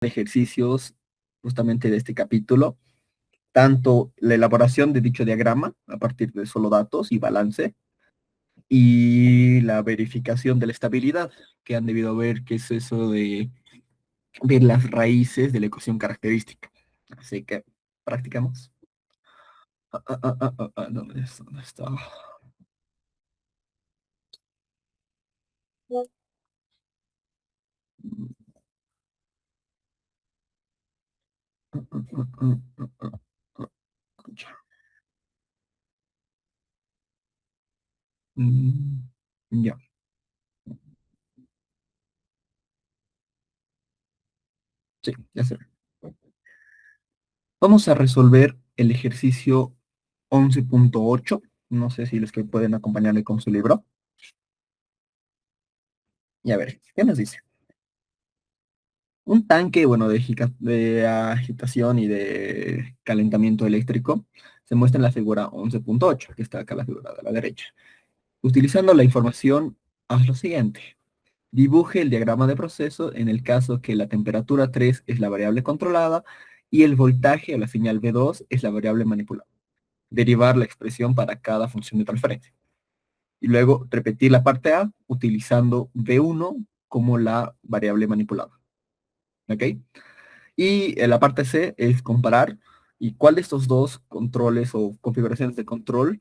ejercicios justamente de este capítulo, tanto la elaboración de dicho diagrama a partir de solo datos y balance, y la verificación de la estabilidad, que han debido ver que es eso de ver las raíces de la ecuación característica. Así que practicamos. ¿Dónde está? ¿Dónde está? Ya. Mm, ya. Sí, ya sé. Vamos a resolver el ejercicio 11.8. No sé si los que pueden acompañarle con su libro. Y a ver, ¿qué nos dice? Un tanque, bueno, de agitación y de calentamiento eléctrico se muestra en la figura 11.8, que está acá la figura de la derecha. Utilizando la información, haz lo siguiente. Dibuje el diagrama de proceso en el caso que la temperatura 3 es la variable controlada y el voltaje o la señal V2 es la variable manipulada. Derivar la expresión para cada función de transferencia. Y luego repetir la parte A utilizando V1 como la variable manipulada. ¿Ok? Y la parte C es comparar y cuál de estos dos controles o configuraciones de control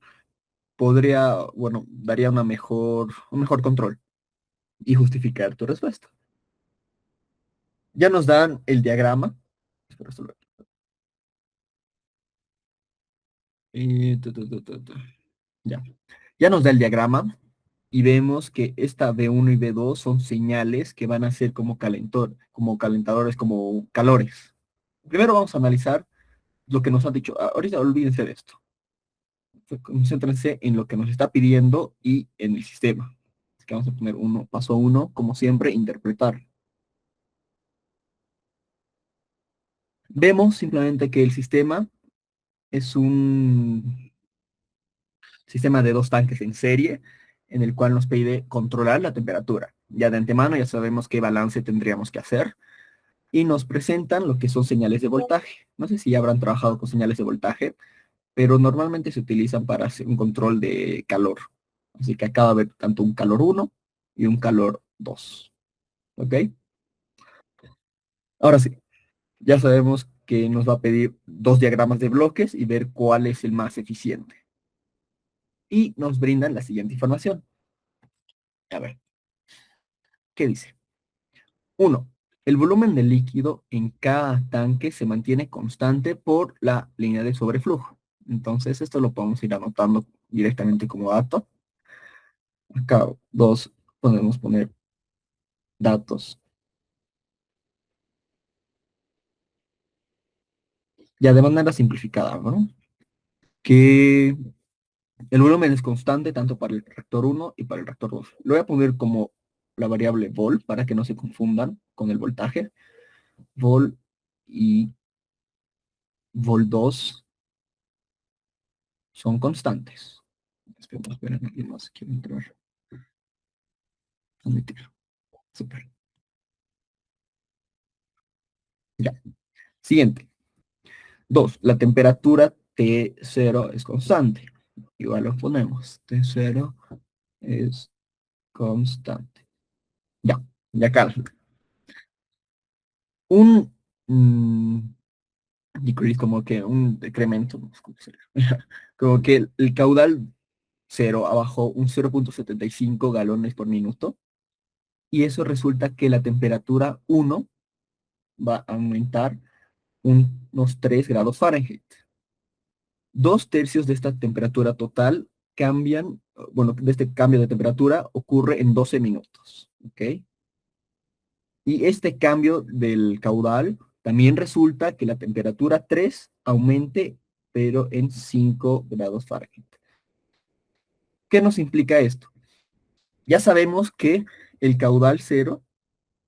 podría, bueno, daría un mejor control y justificar tu respuesta. Ya nos dan el diagrama. Espera, Ya. Ya nos da el diagrama y vemos que esta B1 y B2 son señales que van a ser como calentadores, como calores. Primero vamos a analizar lo que nos han dicho. Ahorita olvídense de esto. Concéntrense en lo que nos está pidiendo y en el sistema. Así que vamos a poner paso uno, como siempre, interpretar. Vemos simplemente que el sistema es un sistema de dos tanques en serie, en el cual nos pide controlar la temperatura. Ya de antemano ya sabemos qué balance tendríamos que hacer. Y nos presentan lo que son señales de voltaje. No sé si ya habrán trabajado con señales de voltaje, pero normalmente se utilizan para hacer un control de calor. Así que acaba de haber tanto un calor uno y un calor 2. ¿Ok? Ahora sí, ya sabemos que nos va a pedir dos diagramas de bloques y ver cuál es el más eficiente. Y nos brindan la siguiente información. A ver, ¿qué dice? Uno, el volumen del líquido en cada tanque se mantiene constante por la línea de sobreflujo. Entonces, esto lo podemos ir anotando directamente como dato. Acá, dos, podemos poner datos. Ya de manera simplificada, ¿no? Que el volumen es constante tanto para el reactor uno y para el reactor 2. Lo voy a poner como la variable vol para que no se confundan con el voltaje. Vol y vol 2 son constantes. Esperen, alguien más quiere entrar. Admitir. Super. Ya. Siguiente. 2. La temperatura T0 es constante. Igual lo ponemos. T0 es constante. Ya. Ya acá. Un decrease, como que un decremento. No sé cómo decirlo. Como que el caudal cero abajo un 0.75 galones por minuto. Y eso resulta que la temperatura 1 va a aumentar unos 3 grados Fahrenheit. Dos tercios de esta temperatura total cambian, bueno, de este cambio de temperatura ocurre en 12 minutos, ¿ok? Y este cambio del caudal también resulta que la temperatura 3 aumente, pero en 5 grados Fahrenheit. ¿Qué nos implica esto? Ya sabemos que el caudal cero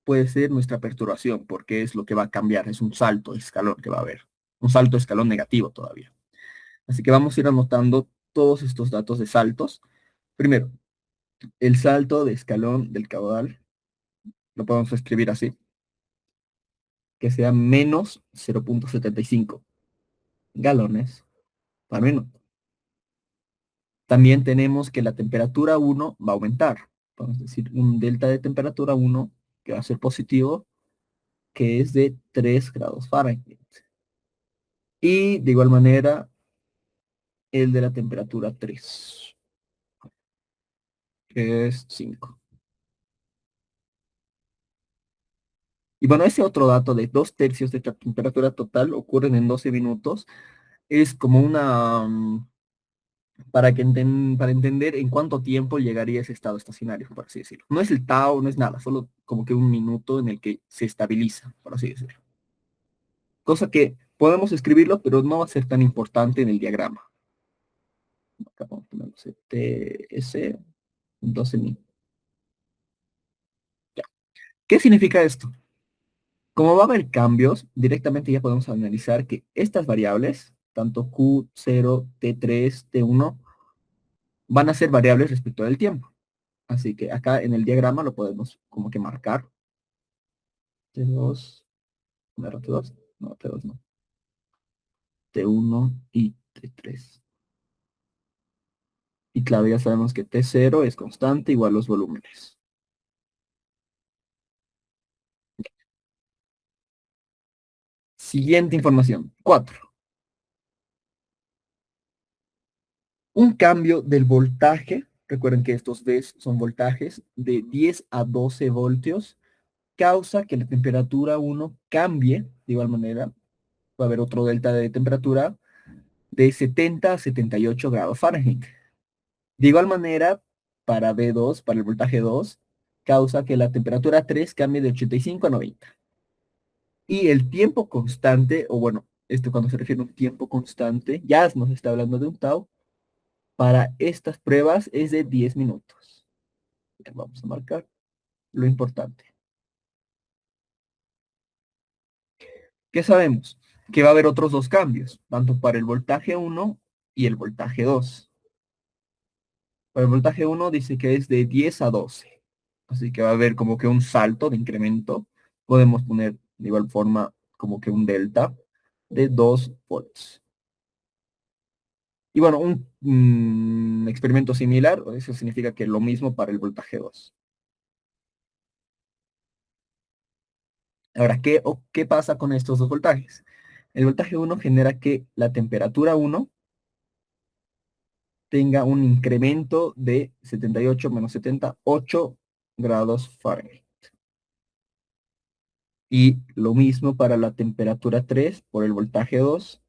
puede ser nuestra perturbación, porque es lo que va a cambiar, es un salto de escalón que va a haber, un salto de escalón negativo todavía. Así que vamos a ir anotando todos estos datos de saltos. Primero, el salto de escalón del caudal, lo podemos escribir así. que sea menos 0,75 galones por minuto. También tenemos que la temperatura 1 va a aumentar. Vamos a decir un delta de temperatura 1 que va a ser positivo, que es de 3 grados Fahrenheit. Y de igual manera, el de la temperatura 3, que es 5. Y bueno, ese otro dato de 2/3 de la temperatura total ocurren en 12 minutos. Es como una, para entender en cuánto tiempo llegaría ese estado estacionario, por así decirlo. No es el tau, no es nada, solo como que un minuto en el que se estabiliza, por así decirlo. Cosa que podemos escribirlo, pero no va a ser tan importante en el diagrama. Acá vamos a ponerlo TS 12.000. Ya. ¿Qué significa esto? Como va a haber cambios, directamente ya podemos analizar que estas variables, tanto Q0, T3, T1, van a ser variables respecto del tiempo. Así que acá en el diagrama lo podemos como que marcar. T2, ¿no era T2? No, T2 no. T1 y T3. Y claro, ya sabemos que T0 es constante igual los volúmenes. Siguiente información. 4. Un cambio del voltaje, recuerden que estos V's son voltajes, de 10 a 12 voltios, causa que la temperatura 1 cambie, de igual manera, va a haber otro delta de temperatura de 70 a 78 grados Fahrenheit. De igual manera, para B2, para el voltaje 2, causa que la temperatura 3 cambie de 85 a 90. Y el tiempo constante, o bueno, esto cuando se refiere a un tiempo constante, ya nos está hablando de un tau, para estas pruebas es de 10 minutos. Vamos a marcar lo importante. ¿Qué sabemos? Que va a haber otros dos cambios, tanto para el voltaje 1 y el voltaje 2. Para el voltaje 1 dice que es de 10 a 12. Así que va a haber como que un salto de incremento. Podemos poner de igual forma como que un delta de 2 volts. Y bueno, un experimento similar, eso significa que lo mismo para el voltaje 2. Ahora, ¿qué pasa con estos dos voltajes? El voltaje 1 genera que la temperatura 1 tenga un incremento de 78 menos 70, 8 grados Fahrenheit. Y lo mismo para la temperatura 3 por el voltaje 2,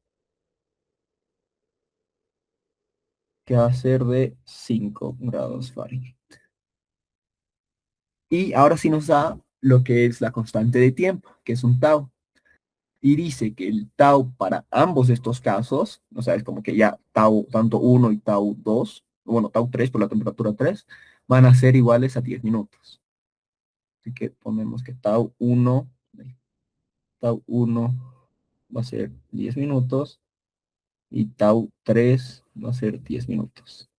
que va a ser de 5 grados Fahrenheit. Y ahora sí nos da lo que es la constante de tiempo, que es un tau. Y dice que el tau para ambos estos casos, o sea, es como que ya tau tanto 1 y tau 2, bueno, tau 3 por la temperatura 3, van a ser iguales a 10 minutos. Así que ponemos que tau 1 va a ser 10 minutos y tau 3 va a ser 10 minutos.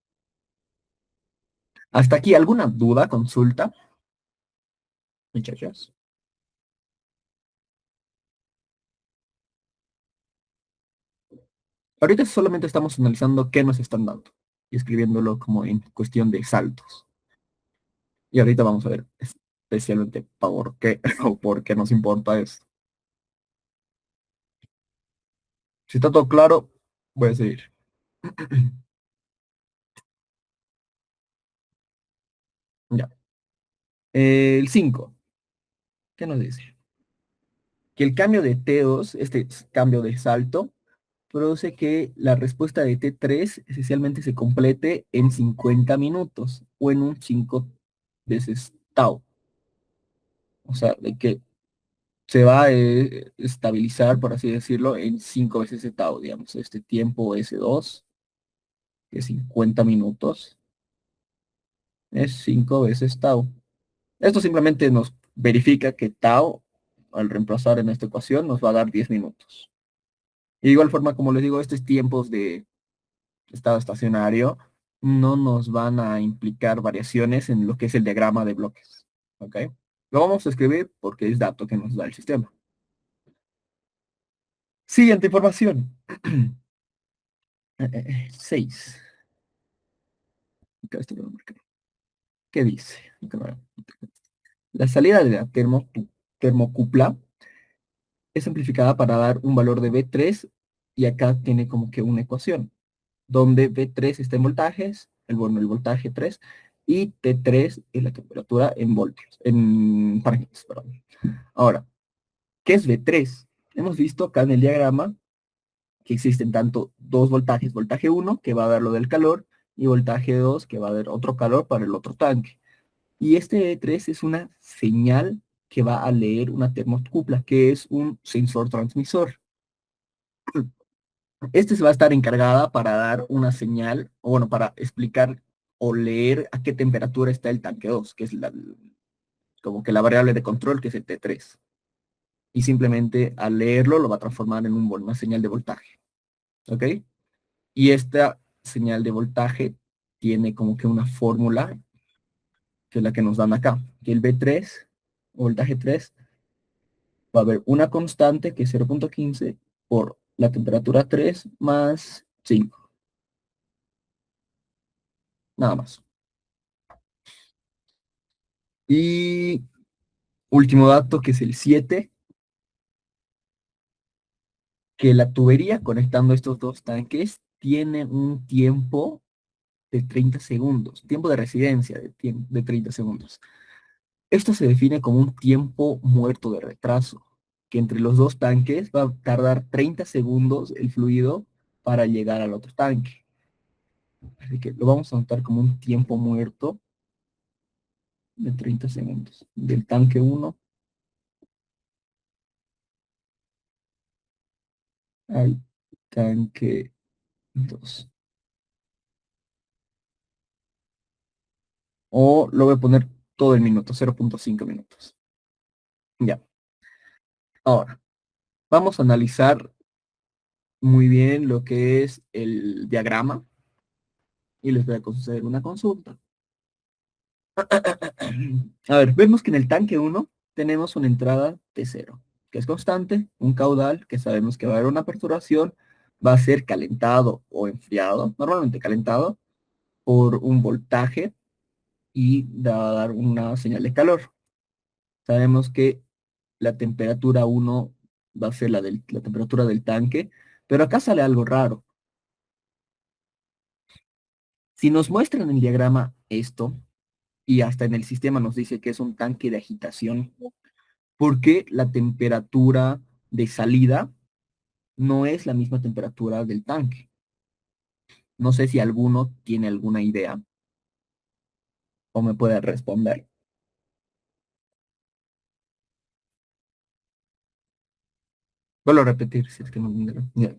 ¿Hasta aquí alguna duda, consulta, muchachos? Ahorita solamente estamos analizando qué nos están dando y escribiéndolo como en cuestión de saltos. Y ahorita vamos a ver especialmente por qué o por qué nos importa esto. Si está todo claro, voy a seguir. Ya. El 5, ¿qué nos dice? Que el cambio de T2, este cambio de salto, produce que la respuesta de T3 esencialmente se complete en 50 minutos o en un 5 veces tau. O sea, de que se va a estabilizar, por así decirlo, en 5 veces el tau, digamos. Este tiempo S2, que es 50 minutos, es 5 veces tau. Esto simplemente nos verifica que tau, al reemplazar en esta ecuación, nos va a dar 10 minutos. Y de igual forma, como les digo, estos tiempos de estado estacionario no nos van a implicar variaciones en lo que es el diagrama de bloques. ¿Ok? Lo vamos a escribir porque es dato que nos da el sistema. Siguiente información. 6. ¿Qué dice? La salida de la termocupla es amplificada para dar un valor de V3 y acá tiene como que una ecuación, donde V3 está en voltajes, el voltaje 3, y T3 es la temperatura en voltios, en Fahrenheit, perdón. Ahora, ¿qué es V3? Hemos visto acá en el diagrama que existen tanto dos voltajes, voltaje 1 que va a dar lo del calor y voltaje 2 que va a dar otro calor para el otro tanque. Y este V3 es una señal que va a leer una termocupla, que es un sensor transmisor. Este se va a estar encargada para dar una señal, o bueno, para explicar o leer a qué temperatura está el tanque 2, que es como que la variable de control, que es el T3. Y simplemente al leerlo lo va a transformar en una señal de voltaje. ¿Ok? Y esta señal de voltaje tiene como que una fórmula, que es la que nos dan acá, que el V3, voltaje 3, va a haber una constante que es 0.15 por la temperatura 3 más 5, nada más. Y último dato, que es el 7, que la tubería conectando estos dos tanques tiene un tiempo de 30 segundos, tiempo de residencia de 30 segundos. Esto se define como un tiempo muerto de retraso, que entre los dos tanques va a tardar 30 segundos el fluido para llegar al otro tanque. Así que lo vamos a notar como un tiempo muerto de 30 segundos. Del tanque uno al tanque 2. O lo voy a poner todo el minuto, 0.5 minutos. Ya. Ahora, vamos a analizar muy bien lo que es el diagrama y les voy a conceder una consulta. A ver, vemos que en el tanque uno tenemos una entrada de cero, que es constante, un caudal, que sabemos que va a haber una perturbación, va a ser calentado o enfriado, normalmente calentado, por un voltaje y va a dar una señal de calor. Sabemos que la temperatura uno va a ser la temperatura del tanque, pero acá sale algo raro. Si nos muestran en el diagrama esto, y hasta en el sistema nos dice que es un tanque de agitación, porque la temperatura de salida no es la misma temperatura del tanque. No sé si alguno tiene alguna idea o me puede responder. Vuelvo a repetir si es que no entendieron. Ya.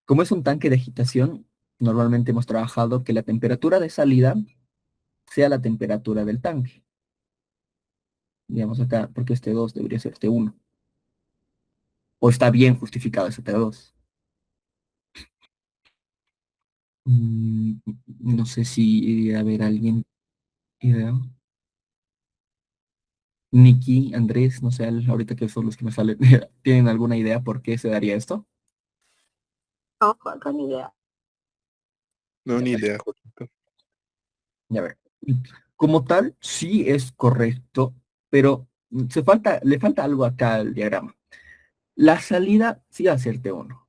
Como es un tanque de agitación, normalmente hemos trabajado que la temperatura de salida sea la temperatura del tanque. Digamos acá, porque este 2 debería ser este uno. O está bien justificado ese T2. Mm, no sé si iría a haber alguien idea. Nicky, Andrés, no sé, ahorita que son los que me salen, ¿tienen alguna idea por qué se daría esto? No, Juanca, ni idea. No, Ya ni ver, idea, Jorgito. ya ver. Como tal, sí es correcto, pero le falta algo acá al diagrama. La salida sí va a ser T1,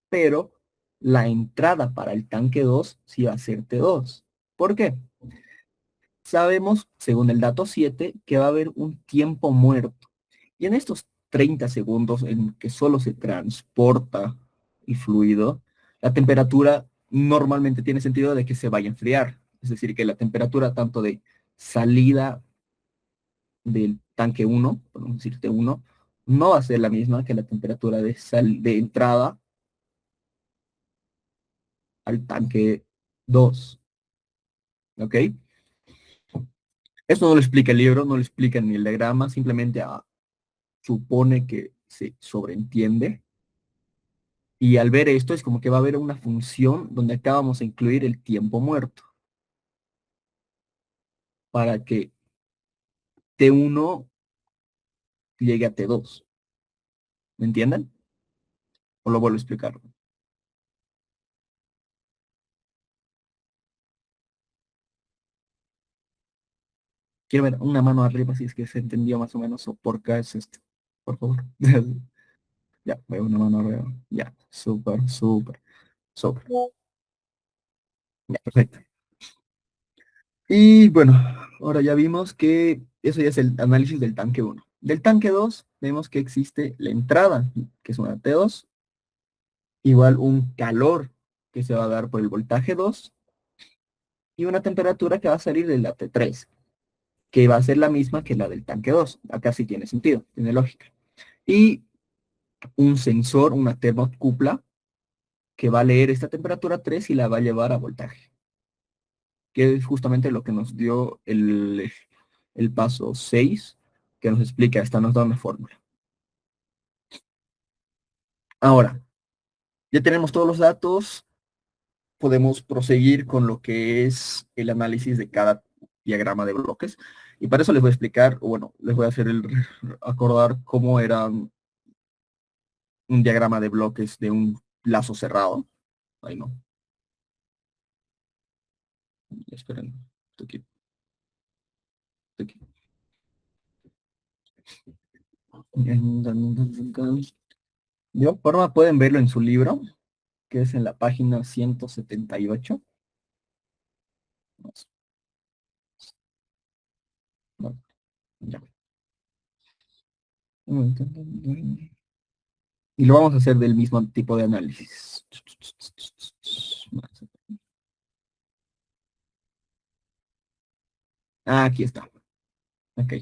pero la entrada para el tanque 2 sí va a ser T2. ¿Por qué? Sabemos, según el dato 7, que va a haber un tiempo muerto. Y en estos 30 segundos en que solo se transporta el fluido, la temperatura normalmente tiene sentido de que se vaya a enfriar. Es decir, que la temperatura tanto de salida del tanque 1, podemos decir T1, no va a ser la misma que la temperatura de entrada al tanque 2. ¿Ok? Esto no lo explica el libro, no lo explica ni el diagrama, simplemente supone que se sobreentiende. Y al ver esto es como que va a haber una función donde acá vamos a incluir el tiempo muerto para que T1 llegue a T2. ¿Me entienden? o lo vuelvo a explicar. Quiero ver una mano arriba si es que se entendió más o menos o por qué es esto. Por favor. Ya, veo una mano arriba. Ya, súper, súper, súper. Ya, perfecto. Y bueno, ahora ya vimos que eso ya es el análisis del tanque uno. Del tanque 2 vemos que existe la entrada, que es una T2, igual un calor que se va a dar por el voltaje 2 y una temperatura que va a salir de la T3, que va a ser la misma que la del tanque 2. Acá sí tiene sentido, tiene lógica. Y un sensor, una termocupla, que va a leer esta temperatura 3 y la va a llevar a voltaje, que es justamente lo que nos dio el paso 6, que nos explica, esta nos da una fórmula. Ahora, ya tenemos todos los datos, podemos proseguir con lo que es el análisis de cada diagrama de bloques. Y para eso les voy a explicar, o bueno, les voy a hacer acordar cómo era un diagrama de bloques de un lazo cerrado. Ahí no. Esperen. Estoy aquí, estoy aquí. De forma pueden verlo en su libro, que es en la página 178. No, ya. Y lo vamos a hacer del mismo tipo de análisis. Ah, aquí está. Ok.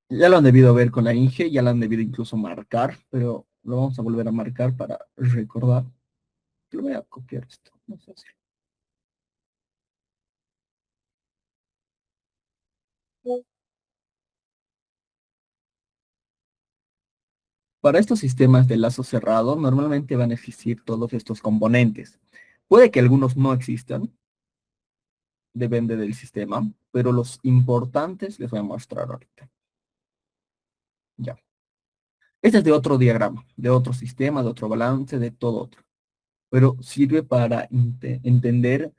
Ya lo han debido ver con la Inge, ya lo han debido incluso marcar, pero lo vamos a volver a marcar para recordar. Lo voy a copiar esto. No sé si- Para estos sistemas de lazo cerrado, normalmente van a existir todos estos componentes. Puede que algunos no existan, depende del sistema, pero los importantes les voy a mostrar ahorita. Ya. Este es de otro diagrama, de otro sistema, de otro balance, de todo otro. Pero sirve para entender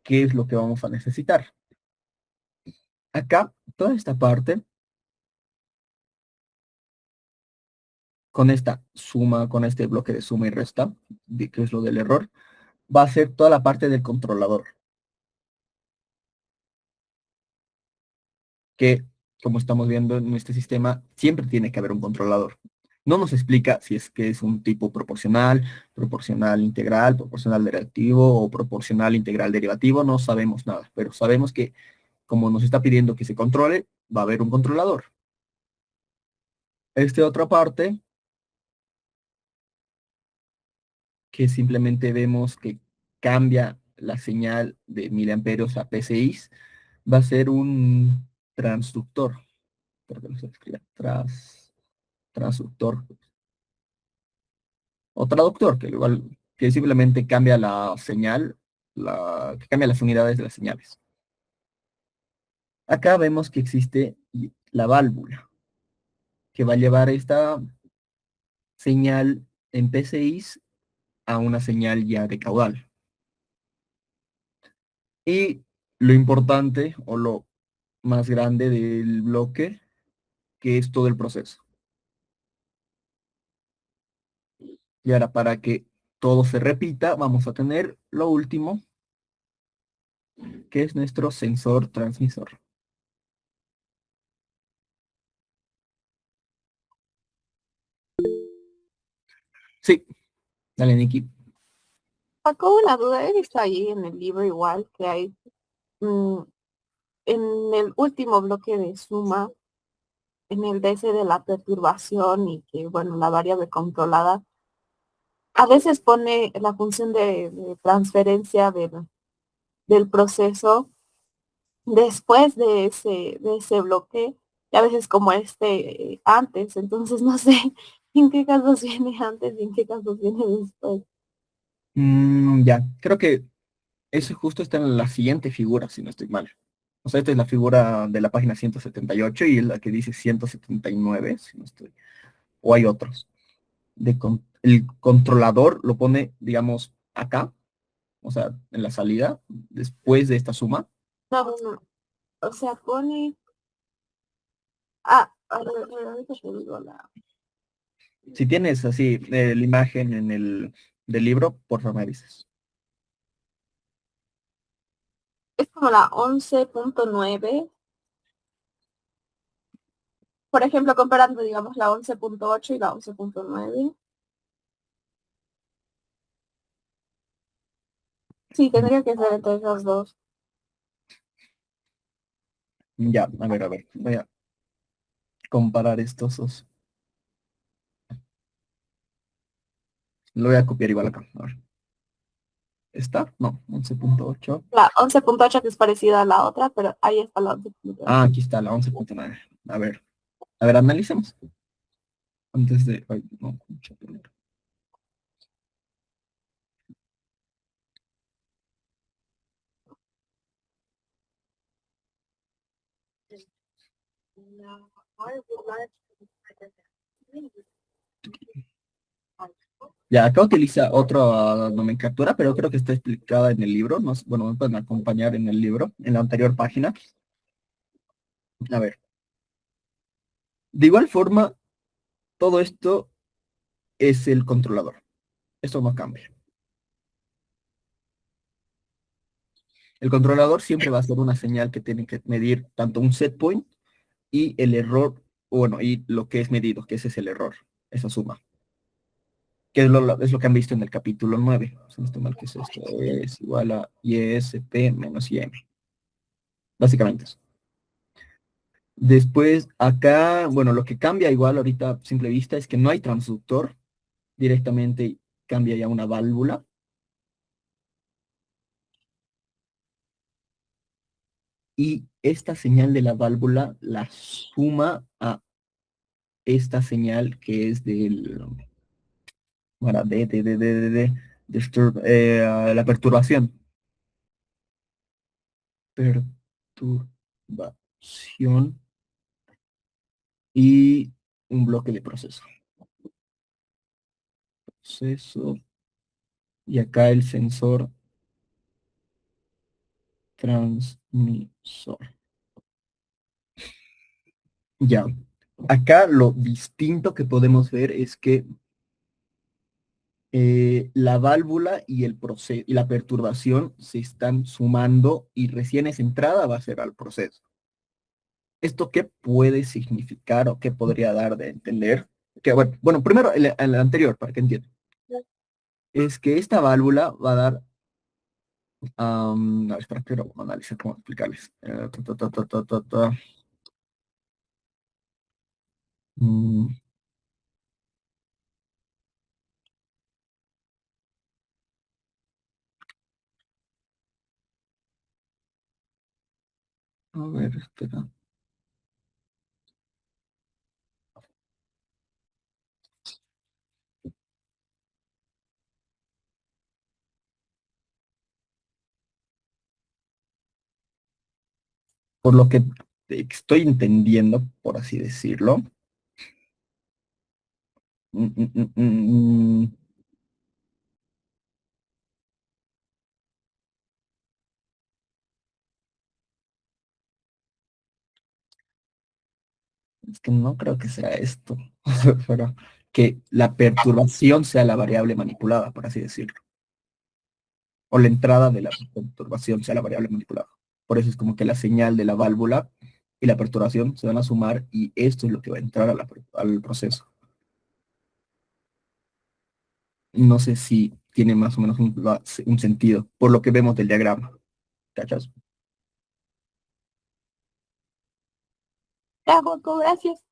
qué es lo que vamos a necesitar. Acá, toda esta parte, con esta suma, con este bloque de suma y resta, que es lo del error, va a ser toda la parte del controlador, que como estamos viendo en este sistema, siempre tiene que haber un controlador. No nos explica si es que es un tipo proporcional, proporcional integral, proporcional derivativo o proporcional integral derivativo, no sabemos nada, pero sabemos que como nos está pidiendo que se controle, va a haber un controlador. Esta otra parte, que simplemente vemos que cambia la señal de miliamperios a PCI, va a ser un transductor. Espero que no se escriba. Transductor. O traductor, que igual que simplemente cambia la señal, que cambia las unidades de las señales. Acá vemos que existe la válvula, que va a llevar esta señal en PCI a una señal ya de caudal. Y lo importante o lo más grande del bloque, que es todo el proceso. Y ahora para que todo se repita, vamos a tener lo último, que es nuestro sensor transmisor. Sí, dale, Nikki. Acabo una duda, he visto ahí en el libro igual que hay mm, en el último bloque de suma, en el DC de la perturbación y que, bueno, la variable controlada, a veces pone la función de transferencia del proceso después de ese bloque y a veces como antes, entonces no sé en qué casos viene antes y en qué casos viene después. Ya, creo que eso justo está en la siguiente figura, si no estoy mal. O sea, esta es la figura de la página 178 y es la que dice 179, si no estoy. O hay otros. el controlador lo pone, digamos, acá, o sea, en la salida, después de esta suma. No, no. O sea, pone... a ver, ahorita te digo la... Si tienes así la imagen en el del libro, por favor me dices. Es como la 11.9. Por ejemplo, comparando, digamos, la 11.8 y la 11.9. Sí, tendría que ser entre esas dos. Ya, a ver, voy a comparar estos dos. Lo voy a copiar igual acá. A ver. ¿Está? No, 11.8. La 11.8 que es parecida a la otra, pero ahí está la 11.8. Ah, aquí está la 11.9. A ver, analicemos. Antes de... Ay, no, mucho primero. Ya, acá utiliza otra nomenclatura, pero creo que está explicada en el libro. Bueno, me pueden acompañar en el libro, en la anterior página. A ver. De igual forma, todo esto es el controlador. Esto no cambia. El controlador siempre va a ser una señal que tiene que medir tanto un set point y el error, bueno, y lo que es medido, que ese es el error, esa suma. Que es lo que han visto en el capítulo 9. Si no estoy mal, ¿qué es esto? Es igual a ISP menos IM. Básicamente eso. Después, acá, bueno, lo que cambia igual ahorita a simple vista es que no hay transductor. Directamente cambia ya una válvula. Y esta señal de la válvula la suma a esta señal que es del, bueno, la perturbación. Perturbación y un bloque de proceso. Proceso. Y acá el sensor transmisor. Ya. Acá lo distinto que podemos ver es que la válvula y el proceso y la perturbación se están sumando y recién esa entrada va a ser al proceso. ¿Esto qué puede significar o qué podría dar de entender? Que, bueno, primero el anterior, para que entiendan. Es que esta válvula va a dar... no, espera, quiero analizar cómo explicarles. Mm, a ver, espera. Por lo que estoy entendiendo, por así decirlo. Mm, mm, mm, mm, mm. Es que no creo que sea esto, pero que la perturbación sea la variable manipulada, por así decirlo, o la entrada de la perturbación sea la variable manipulada. Por eso es como que la señal de la válvula y la perturbación se van a sumar y esto es lo que va a entrar al proceso. No sé si tiene más o menos un sentido, por lo que vemos del diagrama. ¿Cachas? Ya, Goku, gracias.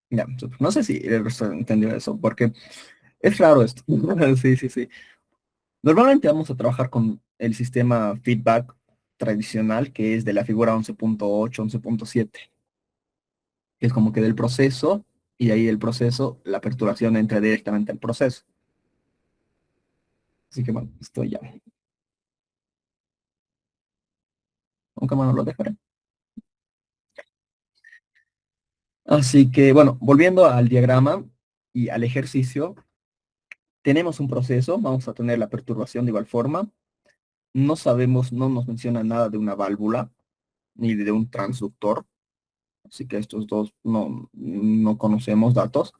Ya, no sé si el resto entendió eso, porque es raro esto. Sí, sí, sí. Normalmente vamos a trabajar con el sistema feedback tradicional, que es de la figura 11.8, 11.7, que es como que del proceso, y ahí el proceso, la perturbación entra directamente al proceso. Así que bueno, esto ya. Nunca más lo dejaré. Así que bueno, volviendo al diagrama y al ejercicio, tenemos un proceso, vamos a tener la perturbación de igual forma. No sabemos, no nos menciona nada de una válvula ni de un transductor, así que estos dos no conocemos datos.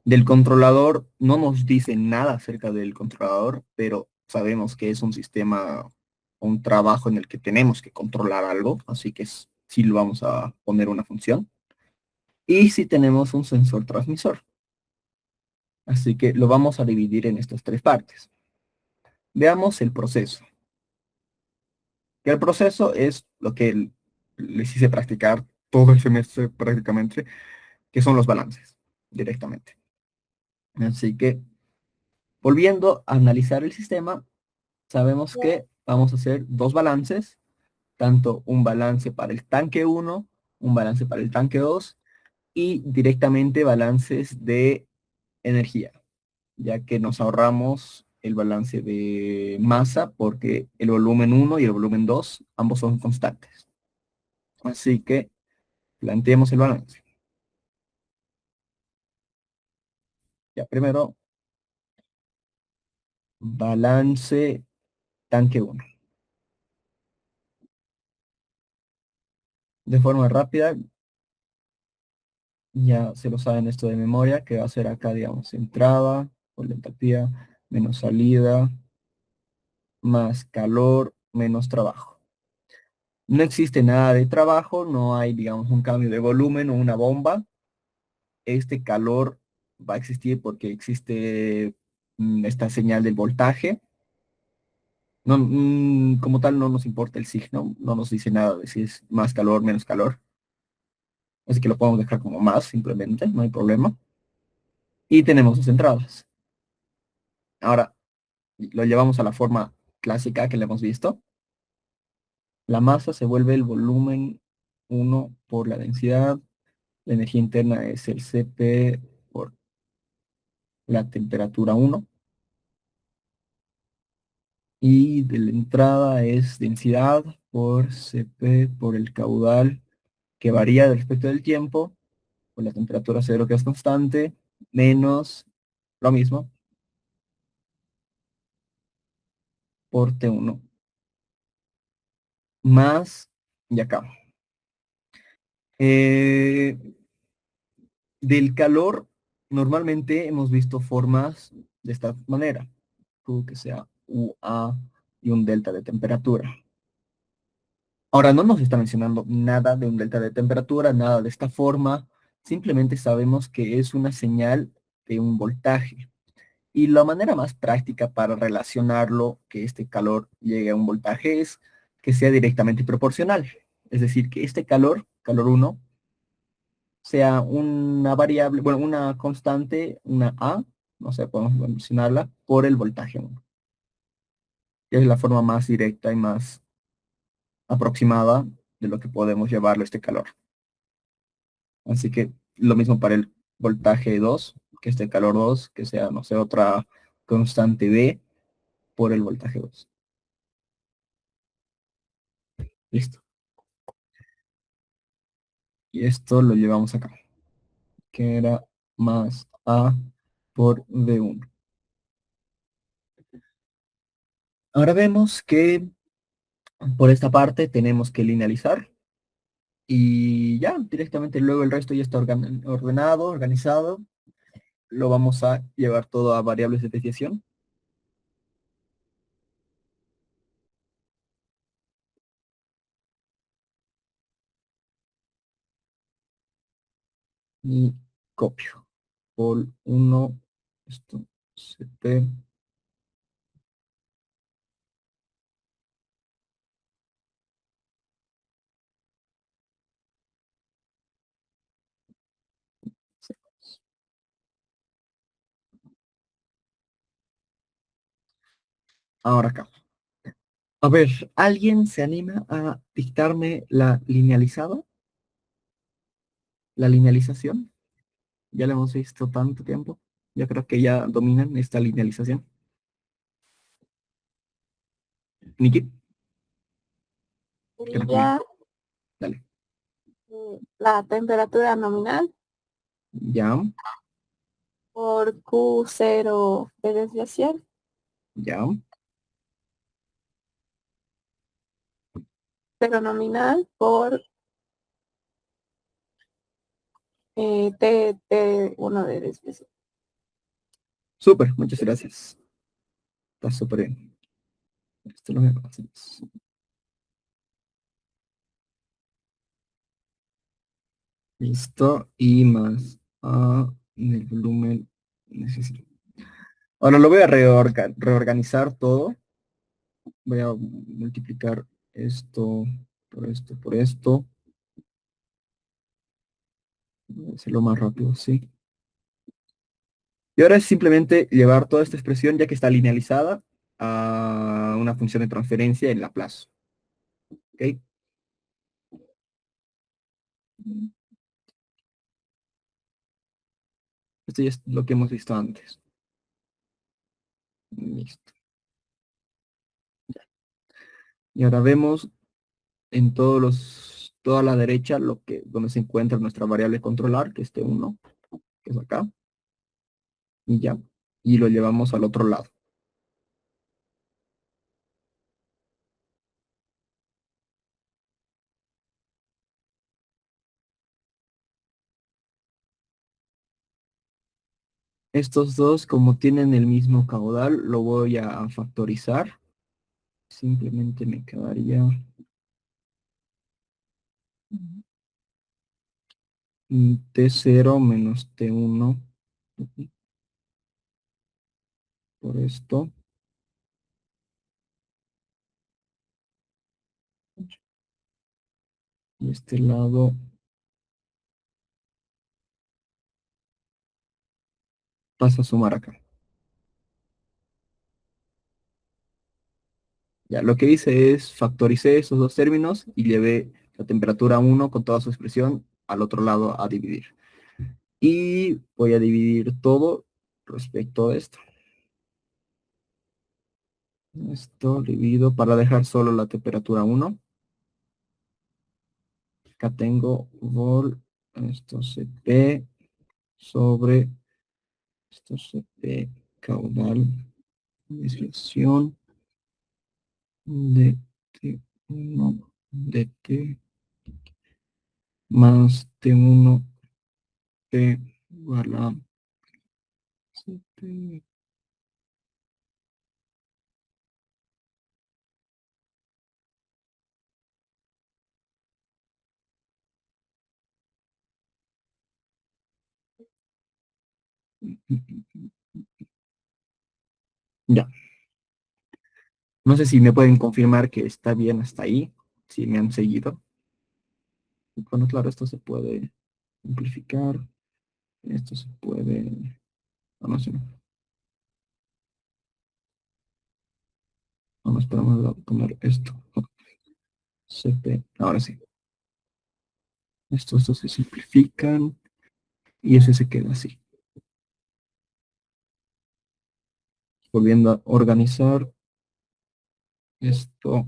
Del controlador no nos dice nada acerca del controlador, pero sabemos que es un sistema, un trabajo en el que tenemos que controlar algo, así que sí lo vamos a poner una función. Y si tenemos un sensor transmisor, así que lo vamos a dividir en estas tres partes. Veamos el proceso. Que el proceso es lo que les hice practicar todo el semestre prácticamente, que son los balances directamente. Así que, volviendo a analizar el sistema, sabemos que vamos a hacer dos balances, tanto un balance para el tanque 1, un balance para el tanque 2 y directamente balances de energía, ya que nos ahorramos el balance de masa porque el volumen 1 y el volumen 2 ambos son constantes. Así que planteemos el balance. Ya primero, balance tanque 1. De forma rápida, ya se lo saben esto de memoria, que va a ser acá, digamos, entrada por la entalpía, menos salida, más calor, menos trabajo. No existe nada de trabajo, no hay, digamos, un cambio de volumen o una bomba. Este calor va a existir porque existe esta señal del voltaje. No, como tal no nos importa el signo, no nos dice nada de si es más calor, menos calor. Así que lo podemos dejar como más, simplemente, no hay problema. Y tenemos dos entradas. Ahora, lo llevamos a la forma clásica que le hemos visto. La masa se vuelve el volumen 1 por la densidad. La energía interna es el Cp por la temperatura 1. Y de la entrada es densidad por Cp por el caudal, que varía respecto del tiempo, por la temperatura cero que es constante, menos lo mismo por T1, más, y acá. Eh, del calor, normalmente hemos visto formas de esta manera, que sea UA y un delta de temperatura. Ahora no nos está mencionando nada de un delta de temperatura, nada de esta forma, simplemente sabemos que es una señal de un voltaje. Y la manera más práctica para relacionarlo, que este calor llegue a un voltaje, es que sea directamente proporcional. Es decir, que este calor, calor 1, sea una variable, bueno, una constante, una A, no sé, podemos mencionarla, por el voltaje 1, que es la forma más directa y más aproximada de lo que podemos llevarlo a este calor. Así que lo mismo para el voltaje 2, que este calor 2, que sea, no sé, otra constante B por el voltaje 2. Listo. Y esto lo llevamos acá, que era más A por V1. Ahora vemos que por esta parte tenemos que linealizar y ya directamente luego el resto ya está ordenado, organizado. Lo vamos a llevar todo a variables de desviación. Y copio. Por 1, esto, CP. Ahora acá. A ver, ¿alguien se anima a dictarme la linealizada? La linealización. Ya la hemos visto tanto tiempo. Yo creo que ya dominan esta linealización. Niki, creo que Sería dale. la temperatura nominal Ya. por Q0 de desviación, Ya, cero nominal por T1 de desviación. súper, muchas gracias. Está súper bien. Esto lo hacemos. Listo, y más en el volumen necesito. Ahora lo voy a reorganizar todo. Voy a multiplicar esto por esto por esto. Voy a hacerlo más rápido, sí. Y ahora es simplemente llevar toda esta expresión, ya que está linealizada, a una función de transferencia en Laplace. ¿Ok? Esto ya es lo que hemos visto antes. Listo. Y ahora vemos en toda la derecha donde se encuentra nuestra variable controlar, que es T1, que es acá, y ya. Y lo llevamos al otro lado. Estos dos, como tienen el mismo caudal, lo voy a factorizar. Simplemente me quedaría T0 menos T1 por esto. Y este lado pasa a sumar acá. Ya, lo que hice es factoricé esos dos términos y llevé la temperatura 1 con toda su expresión al otro lado a dividir. Y voy a dividir todo respecto a esto. Esto divido para dejar solo la temperatura 1. Acá tengo vol, esto Cp sobre esto Cp caudal, desviación de T1 de T más T1 T igual a Cp. Ya. No sé si me pueden confirmar que está bien hasta ahí, si me han seguido. Bueno, claro, esto se puede simplificar. Esto se puede... no sé. No, esperamos a poner esto. CP. Ahora sí. Estos dos se simplifican y ese se queda así. Volviendo a organizar esto.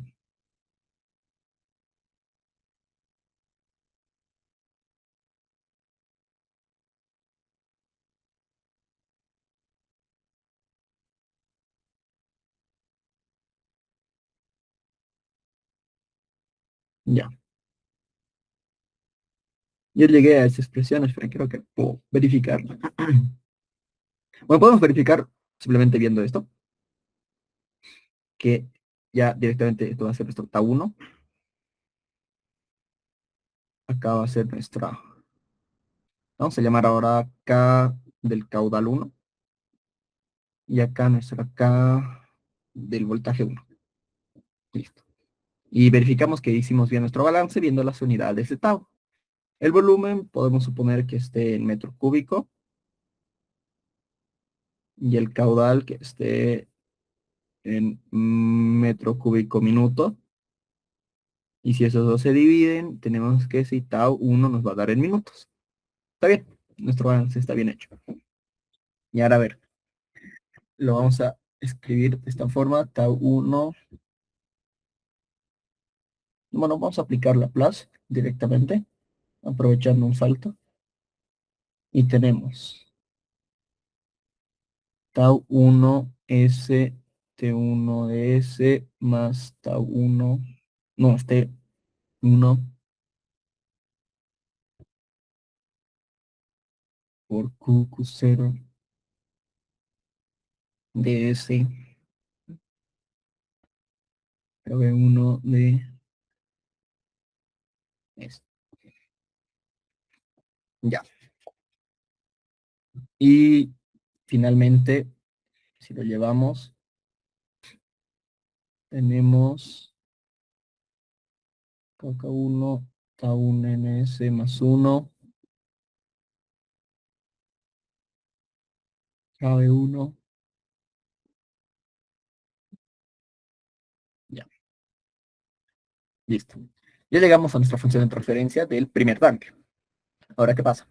Ya. Yo llegué a esa expresión, espera, creo que puedo verificarla. Bueno, podemos verificar simplemente viendo esto, que ya directamente esto va a ser nuestro T1. Acá va a ser nuestra, vamos a llamar ahora K del caudal 1 y acá nuestra K del voltaje 1. Listo. Y verificamos que hicimos bien nuestro balance viendo las unidades de tau. El volumen podemos suponer que esté en metro cúbico y el caudal que esté en metro cúbico minuto. Y si esos dos se dividen, tenemos que si tau 1 nos va a dar en minutos. Está bien, nuestro balance está bien hecho. Y ahora a ver, lo vamos a escribir de esta forma, tau 1. Bueno, vamos a aplicar Laplace directamente, aprovechando un salto. Y tenemos tau 1 S T1 de S más tau 1, no, este 1 por Q0 de S, KB1 de S. Ya. Y finalmente, si lo llevamos, tenemos KK1, tau 1 NS más 1, KB1. Ya, listo. Ya llegamos a nuestra función de transferencia del primer tanque. Ahora, ¿qué pasa?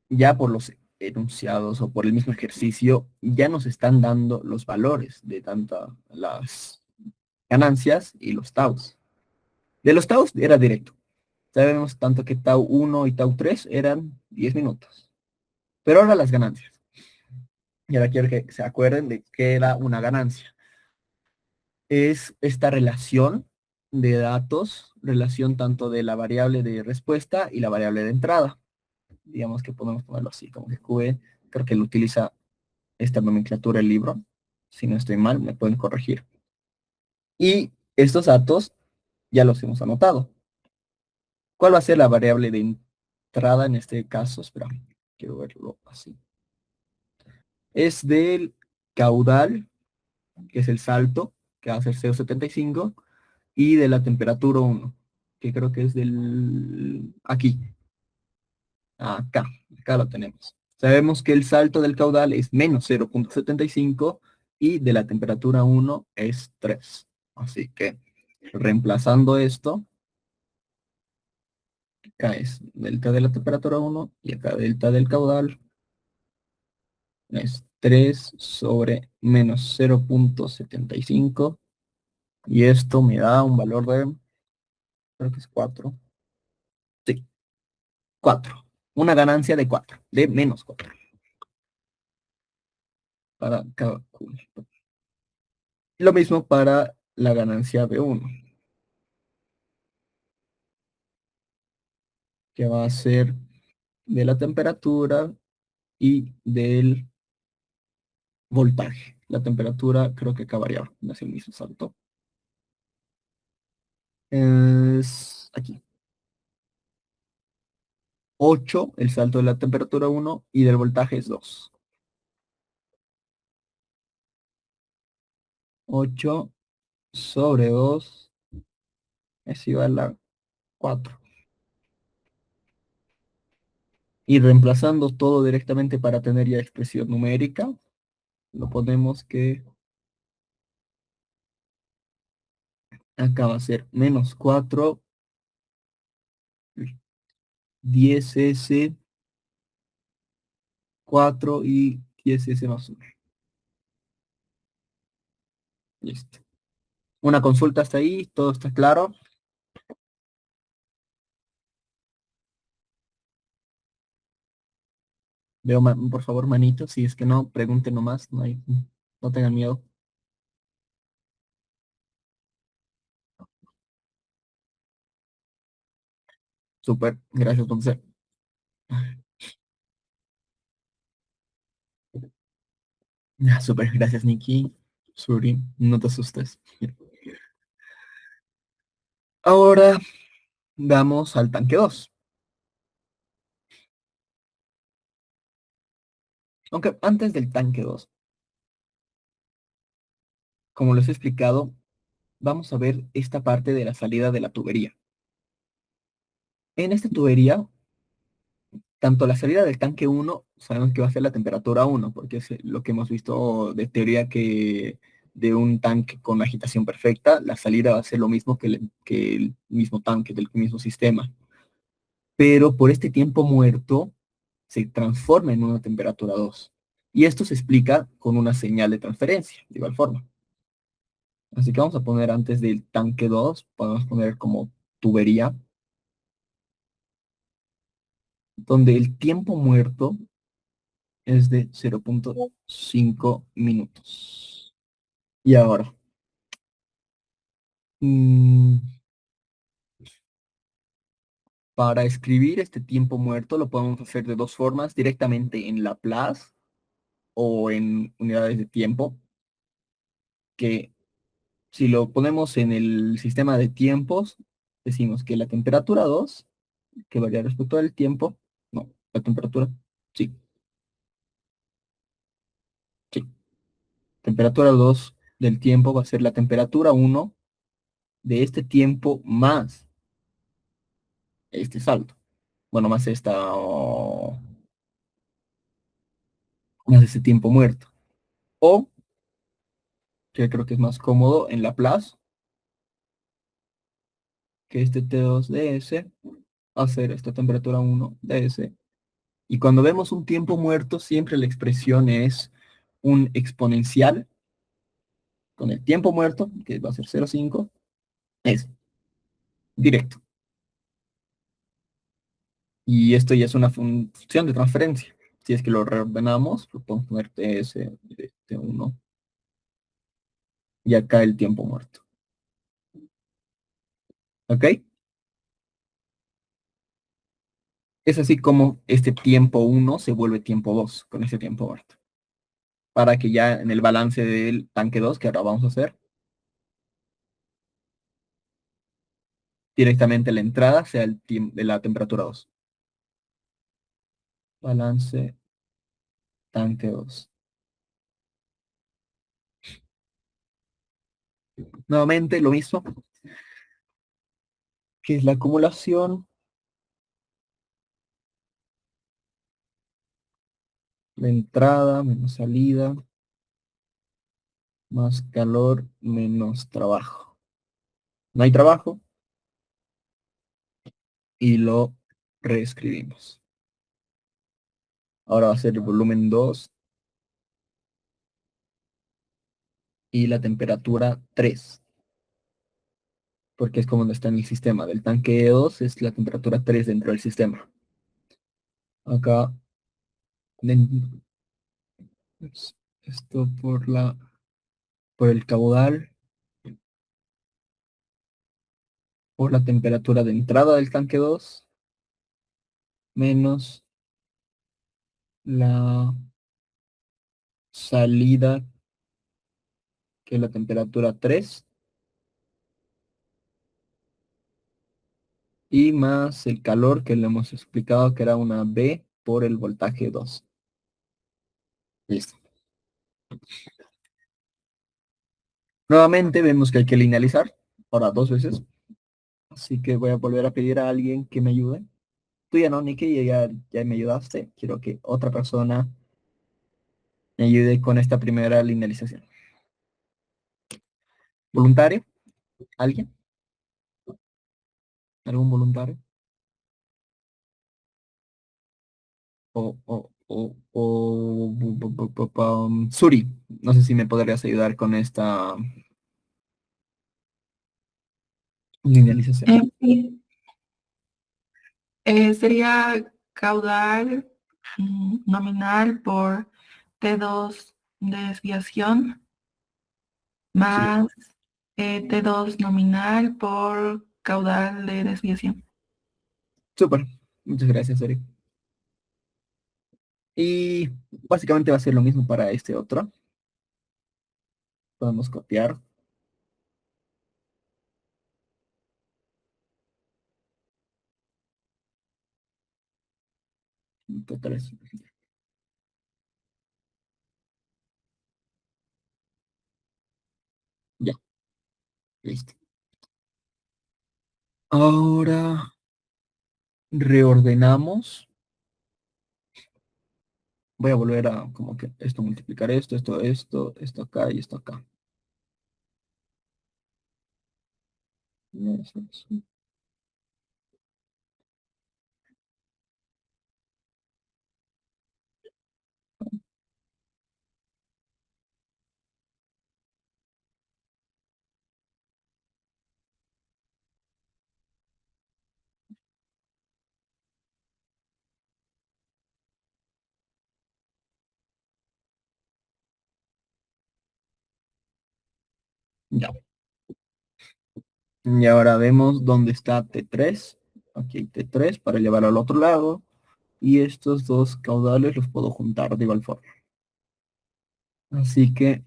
Ya por los enunciados o por el mismo ejercicio, ya nos están dando los valores de tantas las ganancias y los taus. De los taus era directo. Sabemos tanto que tau 1 y tau 3 eran 10 minutos. Pero ahora las ganancias. Y ahora quiero que se acuerden de qué era una ganancia. Es esta relación de datos, relación tanto de la variable de respuesta y la variable de entrada. Digamos que podemos ponerlo así, como que QE, creo que lo utiliza esta nomenclatura el libro. Si no estoy mal, me pueden corregir. Y estos datos ya los hemos anotado. ¿Cuál va a ser la variable de entrada en este caso? Espera, quiero verlo así. Es del caudal, que es el salto, que va a ser 0,75, y de la temperatura 1, que creo que es del... aquí. Acá lo tenemos. Sabemos que el salto del caudal es menos 0,75 y de la temperatura 1 es 3. Así que reemplazando esto, acá es delta de la temperatura 1 y acá delta del caudal es 3 sobre menos 0,75 y esto me da un valor de, creo que es 4. Sí, 4. Una ganancia de 4, de menos 4 para cada cálculo. Lo mismo para la ganancia de 1, que va a ser de la temperatura y del voltaje. La temperatura creo que acá variable, no es el mismo salto. Es aquí. 8 el salto de la temperatura 1 y del voltaje es 2. 8 sobre 2 es igual a 4. Y reemplazando todo directamente para tener ya expresión numérica, lo ponemos que acá va a ser menos 4, 10S, 4 y 10S más 1. Listo. Una consulta hasta ahí, todo está claro. Veo, por favor, manito, si es que no, pregunten nomás, no tengan miedo. Súper, gracias, entonces. Súper, gracias, Nikki. Suri, no te asustes. Ahora vamos al tanque 2. Aunque antes del tanque 2, como les he explicado, vamos a ver esta parte de la salida de la tubería. En esta tubería, tanto la salida del tanque 1, sabemos que va a ser la temperatura 1, porque es lo que hemos visto de teoría que de un tanque con agitación perfecta, la salida va a ser lo mismo que el mismo tanque, del mismo sistema. Pero por este tiempo muerto, se transforma en una temperatura 2. Y esto se explica con una señal de transferencia, de igual forma. Así que vamos a poner antes del tanque 2, podemos poner como tubería, donde el tiempo muerto es de 0.5 minutos. Y ahora, mm, para escribir este tiempo muerto lo podemos hacer de dos formas, directamente en Laplace o en unidades de tiempo, que si lo ponemos en el sistema de tiempos, decimos que la temperatura 2 que varía respecto al tiempo, no, la temperatura, sí, sí, temperatura 2 del tiempo va a ser la temperatura 1 de este tiempo más este salto. Bueno, más más ese tiempo muerto. O, que creo que es más cómodo, en Laplace, que este T2 ds va a ser esta temperatura 1 ds. Y cuando vemos un tiempo muerto, siempre la expresión es un exponencial con el tiempo muerto, que va a ser 0,5, es directo. Y esto ya es una función de transferencia. Si es que lo reordenamos, pues podemos poner TS de T1 y acá el tiempo muerto. ¿Ok? Es así como este tiempo 1 se vuelve tiempo 2 con ese tiempo muerto. Para que ya en el balance del tanque 2 que ahora vamos a hacer, directamente la entrada sea el de la temperatura 2. Balance tanque 2. Nuevamente lo mismo, que es la acumulación, la entrada menos salida, más calor menos trabajo. No hay trabajo y lo reescribimos. Ahora va a ser el volumen 2 y la temperatura 3, porque es como no está en el sistema. Del tanque 2 es la temperatura 3 dentro del sistema. Acá, esto por el caudal, por la temperatura de entrada del tanque 2, menos la salida, que es la temperatura 3, y más el calor que le hemos explicado que era una B por el voltaje 2. Listo. Nuevamente vemos que hay que linealizar, ahora dos veces. Así que voy a volver a pedir a alguien que me ayude. Tú ya no, Nicky, ya me ayudaste. Quiero que otra persona me ayude con esta primera linealización. ¿Voluntario? ¿Alguien? ¿Algún voluntario? Suri, no sé si me podrías ayudar con esta linealización. Sí. Sería caudal nominal por T2 de desviación Sí, más T2 nominal por caudal de desviación. súper. Muchas gracias, Suri. Y básicamente va a ser lo mismo para este otro. Podemos copiar. Total, ya, listo. Ahora reordenamos. Voy a volver a como que esto multiplicar esto acá y esto acá. Ya. Y ahora vemos dónde está T3. Aquí hay T3 para llevar al otro lado. Y estos dos caudales los puedo juntar de igual forma. Así que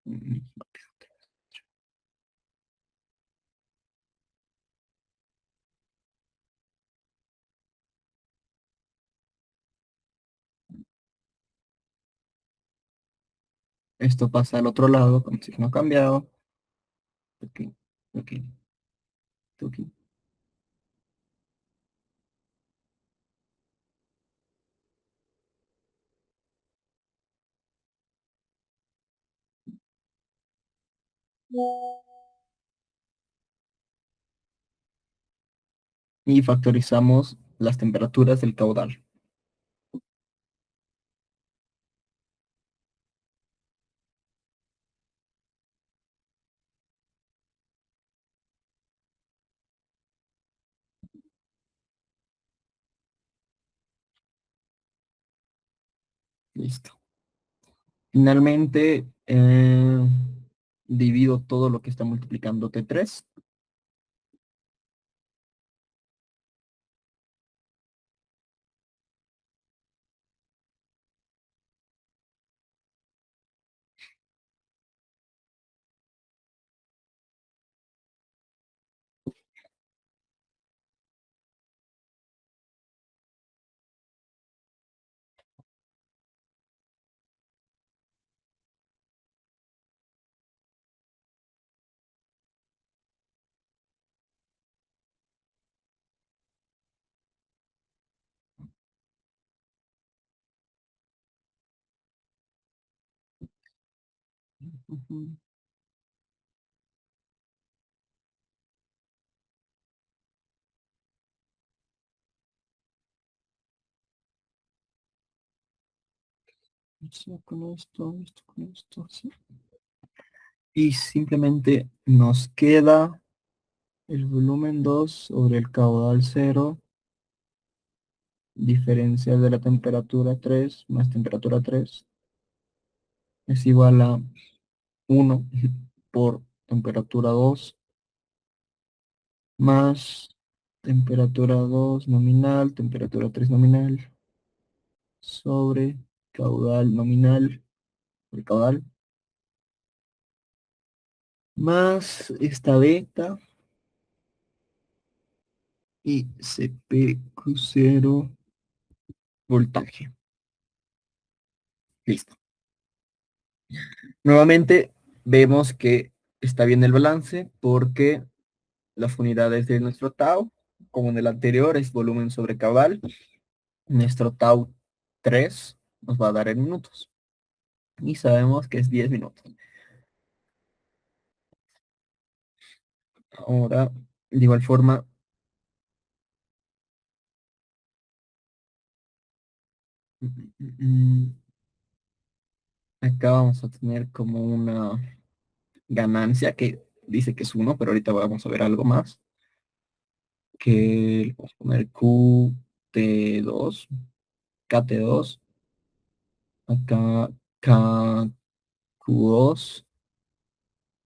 mm, esto pasa al otro lado con signo cambiado. Aquí, aquí, aquí. Y factorizamos las temperaturas del caudal. Listo. Finalmente, divido todo lo que está multiplicando T3. Ujú. Esto con esto, sí. Y simplemente nos queda el volumen 2 sobre el caudal 0, diferencial de la temperatura 3 más temperatura 3 es igual a 1 por temperatura 2 más temperatura 2 nominal, temperatura 3 nominal, sobre caudal nominal, el caudal, más esta beta y CP Q0 voltaje. Listo. Nuevamente vemos que está bien el balance porque las unidades de nuestro tau, como en el anterior, es volumen sobre caudal. Nuestro tau 3 nos va a dar en minutos. Y sabemos que es 10 minutos. Ahora, de igual forma, acá vamos a tener como una ganancia que dice que es uno, pero ahorita vamos a ver algo más. Que vamos a poner QT2, KT2, acá KQ2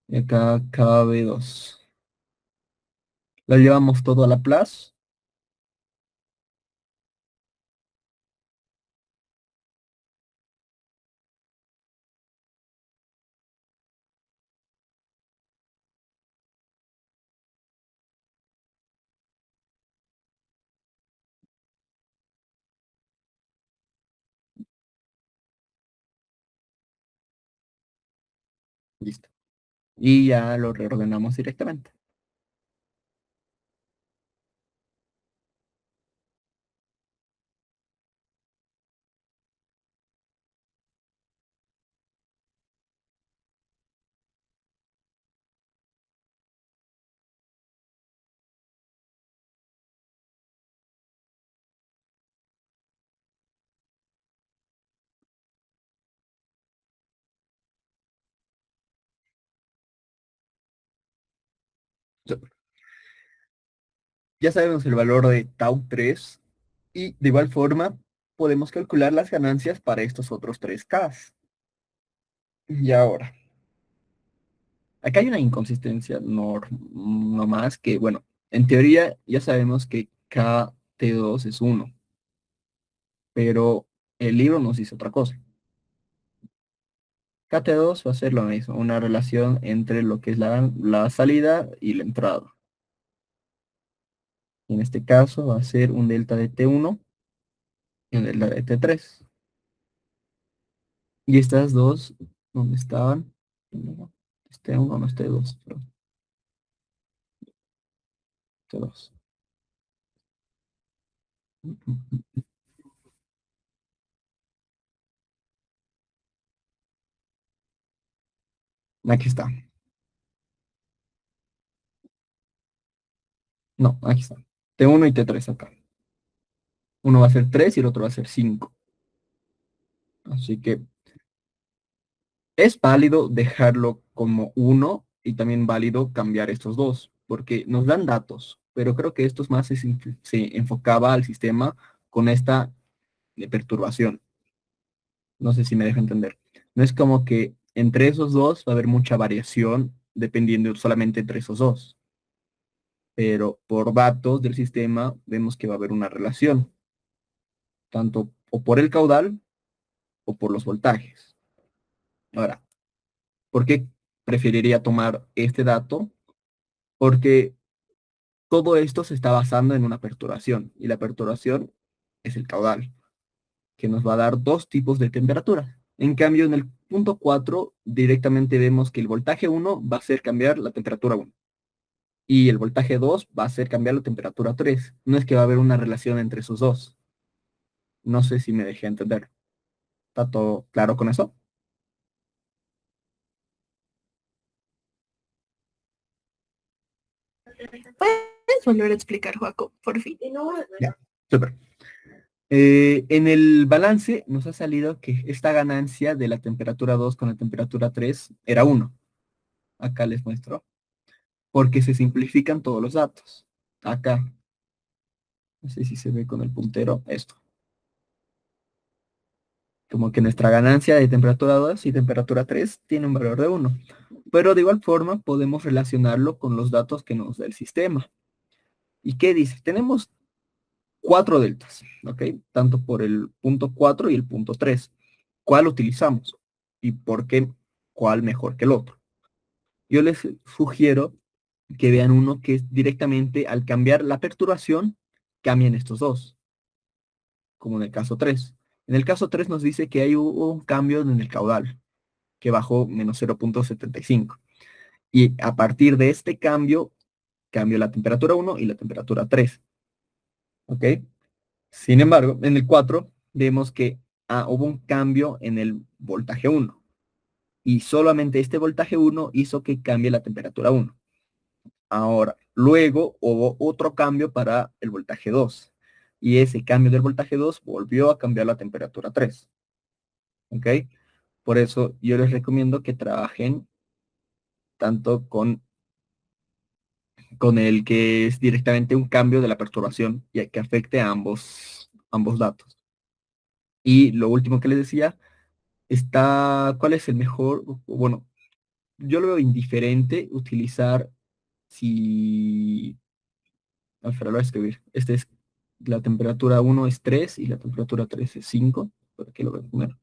y acá KB2. La llevamos todo a la plus. Listo. Y ya lo reordenamos directamente. Ya sabemos el valor de tau 3 y de igual forma podemos calcular las ganancias para estos otros 3K. Y ahora, acá hay una inconsistencia no más que, bueno, en teoría ya sabemos que KT2 es uno, pero el libro nos dice otra cosa. KT2 va a ser lo mismo, una relación entre lo que es la salida y la entrada. En este caso va a ser un delta de T1 y un delta de T3. Y estas dos, ¿dónde estaban? No, este uno no, este dos, pero este dos. Aquí está. No, aquí está. T1 y T3 acá. Uno va a ser 3 y el otro va a ser 5. Así que es válido dejarlo como uno y también válido cambiar estos dos, porque nos dan datos, pero creo que estos más se enfocaba al sistema con esta perturbación. No sé si me deja entender. No es como que entre esos dos va a haber mucha variación dependiendo solamente entre esos dos. Pero por datos del sistema vemos que va a haber una relación, tanto o por el caudal o por los voltajes. Ahora, ¿por qué preferiría tomar este dato? Porque todo esto se está basando en una perturbación y la perturbación es el caudal, que nos va a dar dos tipos de temperatura. En cambio, en el punto 4 directamente vemos que el voltaje 1 va a hacer cambiar la temperatura 1 y el voltaje 2 va a hacer cambiar la temperatura 3. No es que va a haber una relación entre esos dos. No sé si me dejé entender. ¿Está todo claro con eso? ¿Puedes volver a explicar, Joaco, por fin? Ya, súper. En el balance nos ha salido que esta ganancia de la temperatura 2 con la temperatura 3 era 1. Acá les muestro. Porque se simplifican todos los datos. Acá. No sé si se ve con el puntero esto. Como que nuestra ganancia de temperatura 2 y temperatura 3 tiene un valor de 1. Pero de igual forma podemos relacionarlo con los datos que nos da el sistema. ¿Y qué dice? Tenemos 4 deltas, ¿ok? Tanto por el punto 4 y el punto 3. ¿Cuál utilizamos? ¿Y por qué cuál mejor que el otro? Yo les sugiero que vean uno que es directamente al cambiar la perturbación, cambian estos dos, como en el caso 3. En el caso 3 nos dice que hay un cambio en el caudal, que bajó menos 0,75. Y a partir de este cambio, cambio la temperatura 1 y la temperatura 3. ¿Ok? Sin embargo, en el 4 vemos que hubo un cambio en el voltaje 1. Y solamente este voltaje 1 hizo que cambie la temperatura 1. Ahora, luego hubo otro cambio para el voltaje 2. Y ese cambio del voltaje 2 volvió a cambiar la temperatura 3. ¿Ok? Por eso yo les recomiendo que trabajen tanto con el que es directamente un cambio de la perturbación y que afecte a ambos datos. Y lo último que les decía, ¿cuál es el mejor? Bueno, yo lo veo indiferente utilizar si... Espera, lo voy a escribir. La temperatura 1 es 3 y la temperatura 3 es 5. ¿Por qué lo voy a poner?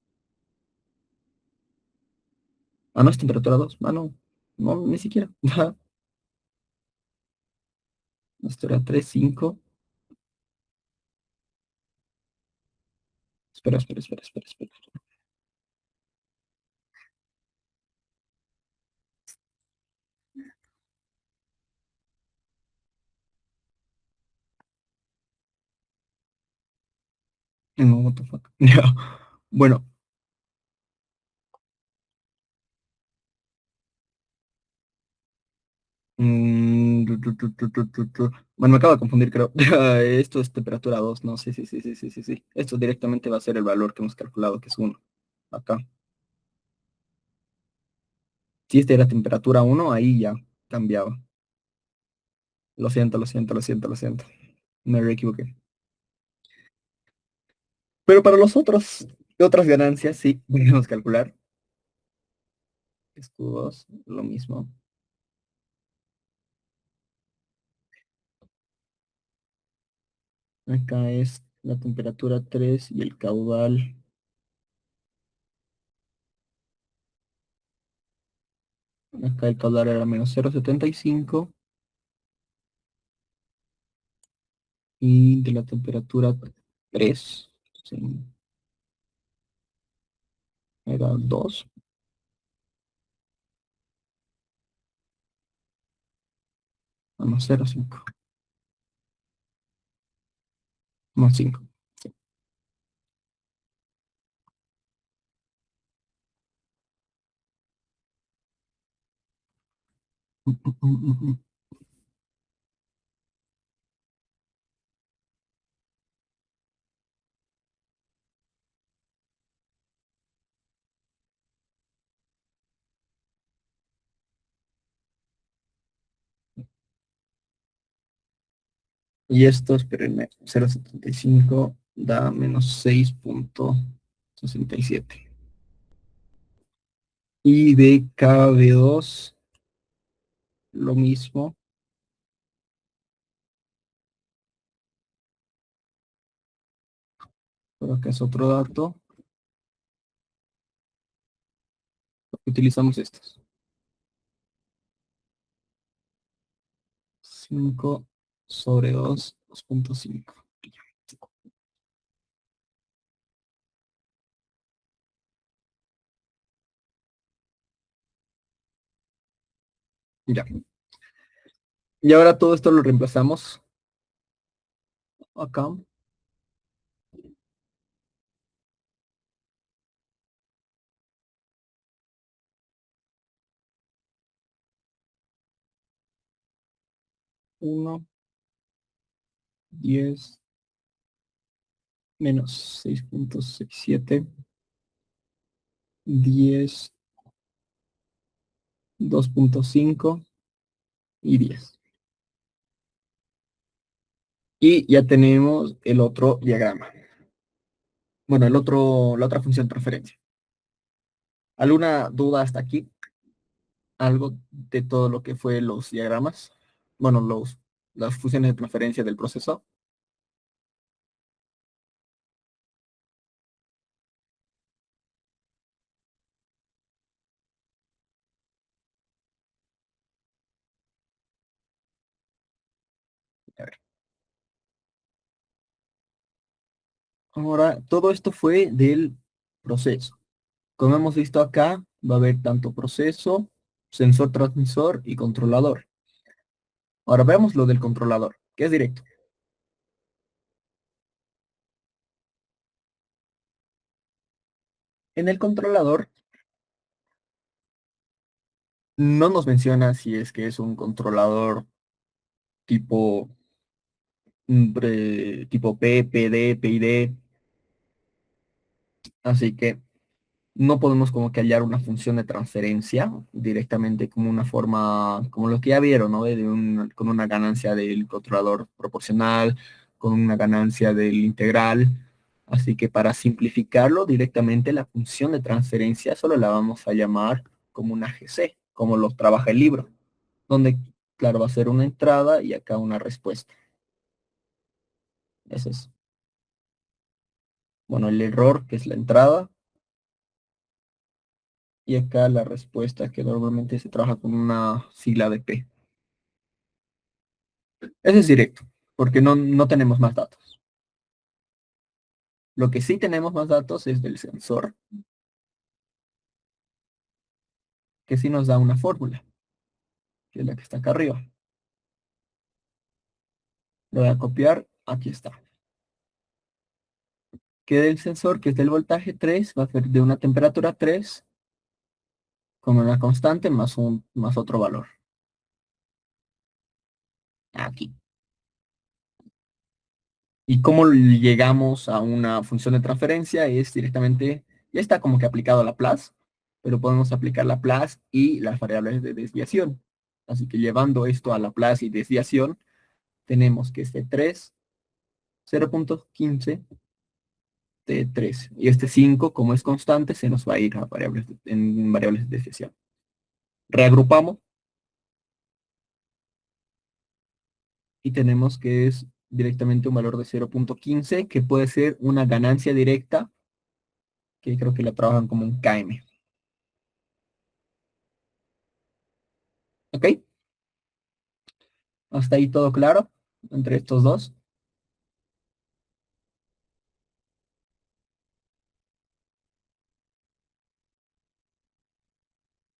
Ah, no, es temperatura 2. Ah, no. No, ni siquiera. Esto era 3, 5. Espera. No, what the fuck. Ya. Bueno. Bueno, me acabo de confundir, creo. Esto es temperatura 2. No, sí. Esto directamente va a ser el valor que hemos calculado, que es 1. Acá. Si esta era temperatura 1, ahí ya cambiaba. Lo siento. Me re equivoqué. Pero para los otras ganancias, sí, podemos calcular. escudos, lo mismo. Acá es la temperatura 3 y el caudal. Acá el caudal era menos 0,75 y de la temperatura 3 sí, era 2 menos 0,5 más 5. Y esto, espérenme, 0,75 da menos 6,67. Y de KB2, lo mismo. Pero acá es otro dato. Utilizamos estos. 5 sobre 2, 2,5. Ya. Y ahora todo esto lo reemplazamos acá. 1, 10, menos 6,67, 10, 2,5 y 10. Y ya tenemos el otro diagrama. Bueno, la otra función de transferencia. ¿Alguna duda hasta aquí? ¿Algo de todo lo que fue los diagramas? Bueno, las funciones de transferencia del proceso. A ver. Ahora, todo esto fue del proceso. Como hemos visto acá, va a haber tanto proceso, sensor transmisor y controlador. Ahora veamos lo del controlador, que es directo. En el controlador no nos menciona si es que es un controlador tipo, tipo P, PD, PID. Así que no podemos como que hallar una función de transferencia directamente como una forma, como lo que ya vieron, ¿no? Con una ganancia del controlador proporcional, con una ganancia del integral. Así que para simplificarlo directamente, la función de transferencia solo la vamos a llamar como una GC, como lo trabaja el libro, donde, claro, va a ser una entrada y acá una respuesta. Ese es, bueno, el error, que es la entrada, y acá la respuesta, que normalmente se trabaja con una sigla de P. Ese es directo, porque no tenemos más datos. Lo que sí tenemos más datos es del sensor, que sí nos da una fórmula, que es la que está acá arriba. Lo voy a copiar, aquí está. Que del sensor, que es del voltaje 3, va a ser de una temperatura 3 con una constante más otro valor. Aquí. ¿Y cómo llegamos a una función de transferencia? Es directamente, ya está como que aplicado a la plus, pero podemos aplicar la plus y las variables de desviación. Así que llevando esto a la plus y desviación, tenemos que este 3, 0,15 de 3. Y este 5, como es constante, se nos va a ir a en variables de desviación. Reagrupamos y tenemos que es directamente un valor de 0.15, que puede ser una ganancia directa, que creo que la trabajan como un KM. ¿Ok? Hasta ahí todo claro entre estos dos.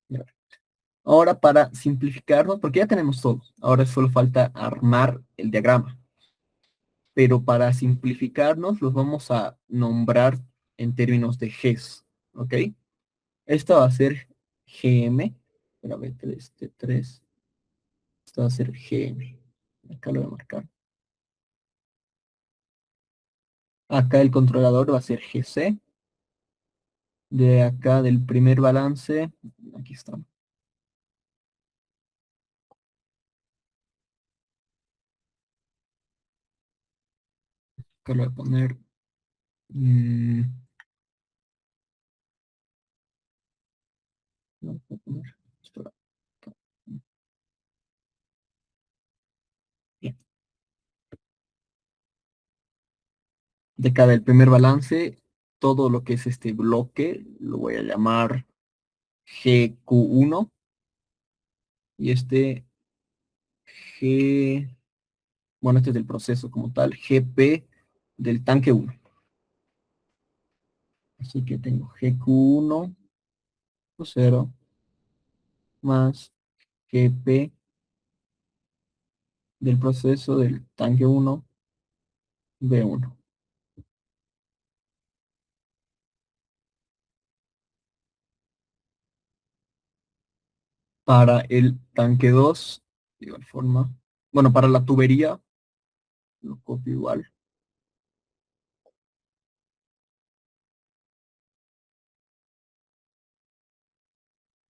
Ya. Ahora para simplificarlo, porque ya tenemos todo, ahora solo falta armar el diagrama. Pero para simplificarnos los vamos a nombrar en términos de Gs, ¿ok? Esto va a ser GM, espera, B3, T3, esto va a ser GM, acá lo voy a marcar. Acá el controlador va a ser GC, de acá del primer balance, aquí está. Acá lo voy a poner, mm, no, voy a poner, espera, acá. Bien. De acá del primer balance, todo lo que es este bloque, lo voy a llamar GQ1, y este G, bueno, este es del proceso como tal, GP del tanque 1. Así que tengo GQ1, 0, más GP del proceso del tanque 1, B1. Para el tanque 2, de igual forma, bueno, para la tubería, lo copio igual.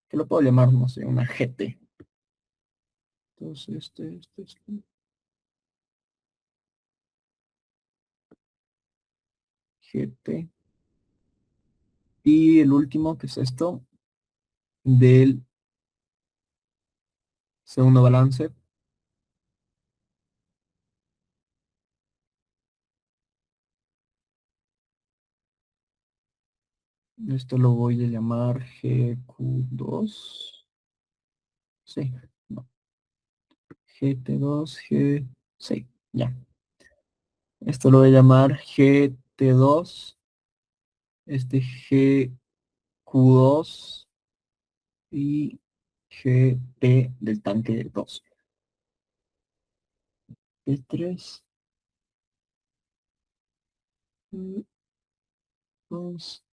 Que lo puedo llamar, no sé, una GT. Entonces, este. GT. Y el último, que es esto, del segundo balance. Esto lo voy a llamar GQ2. Sí, no. GT2, G. Sí, ya. Esto lo voy a llamar GT2. Este GQ2 y GT del tanque 2. P3. 2.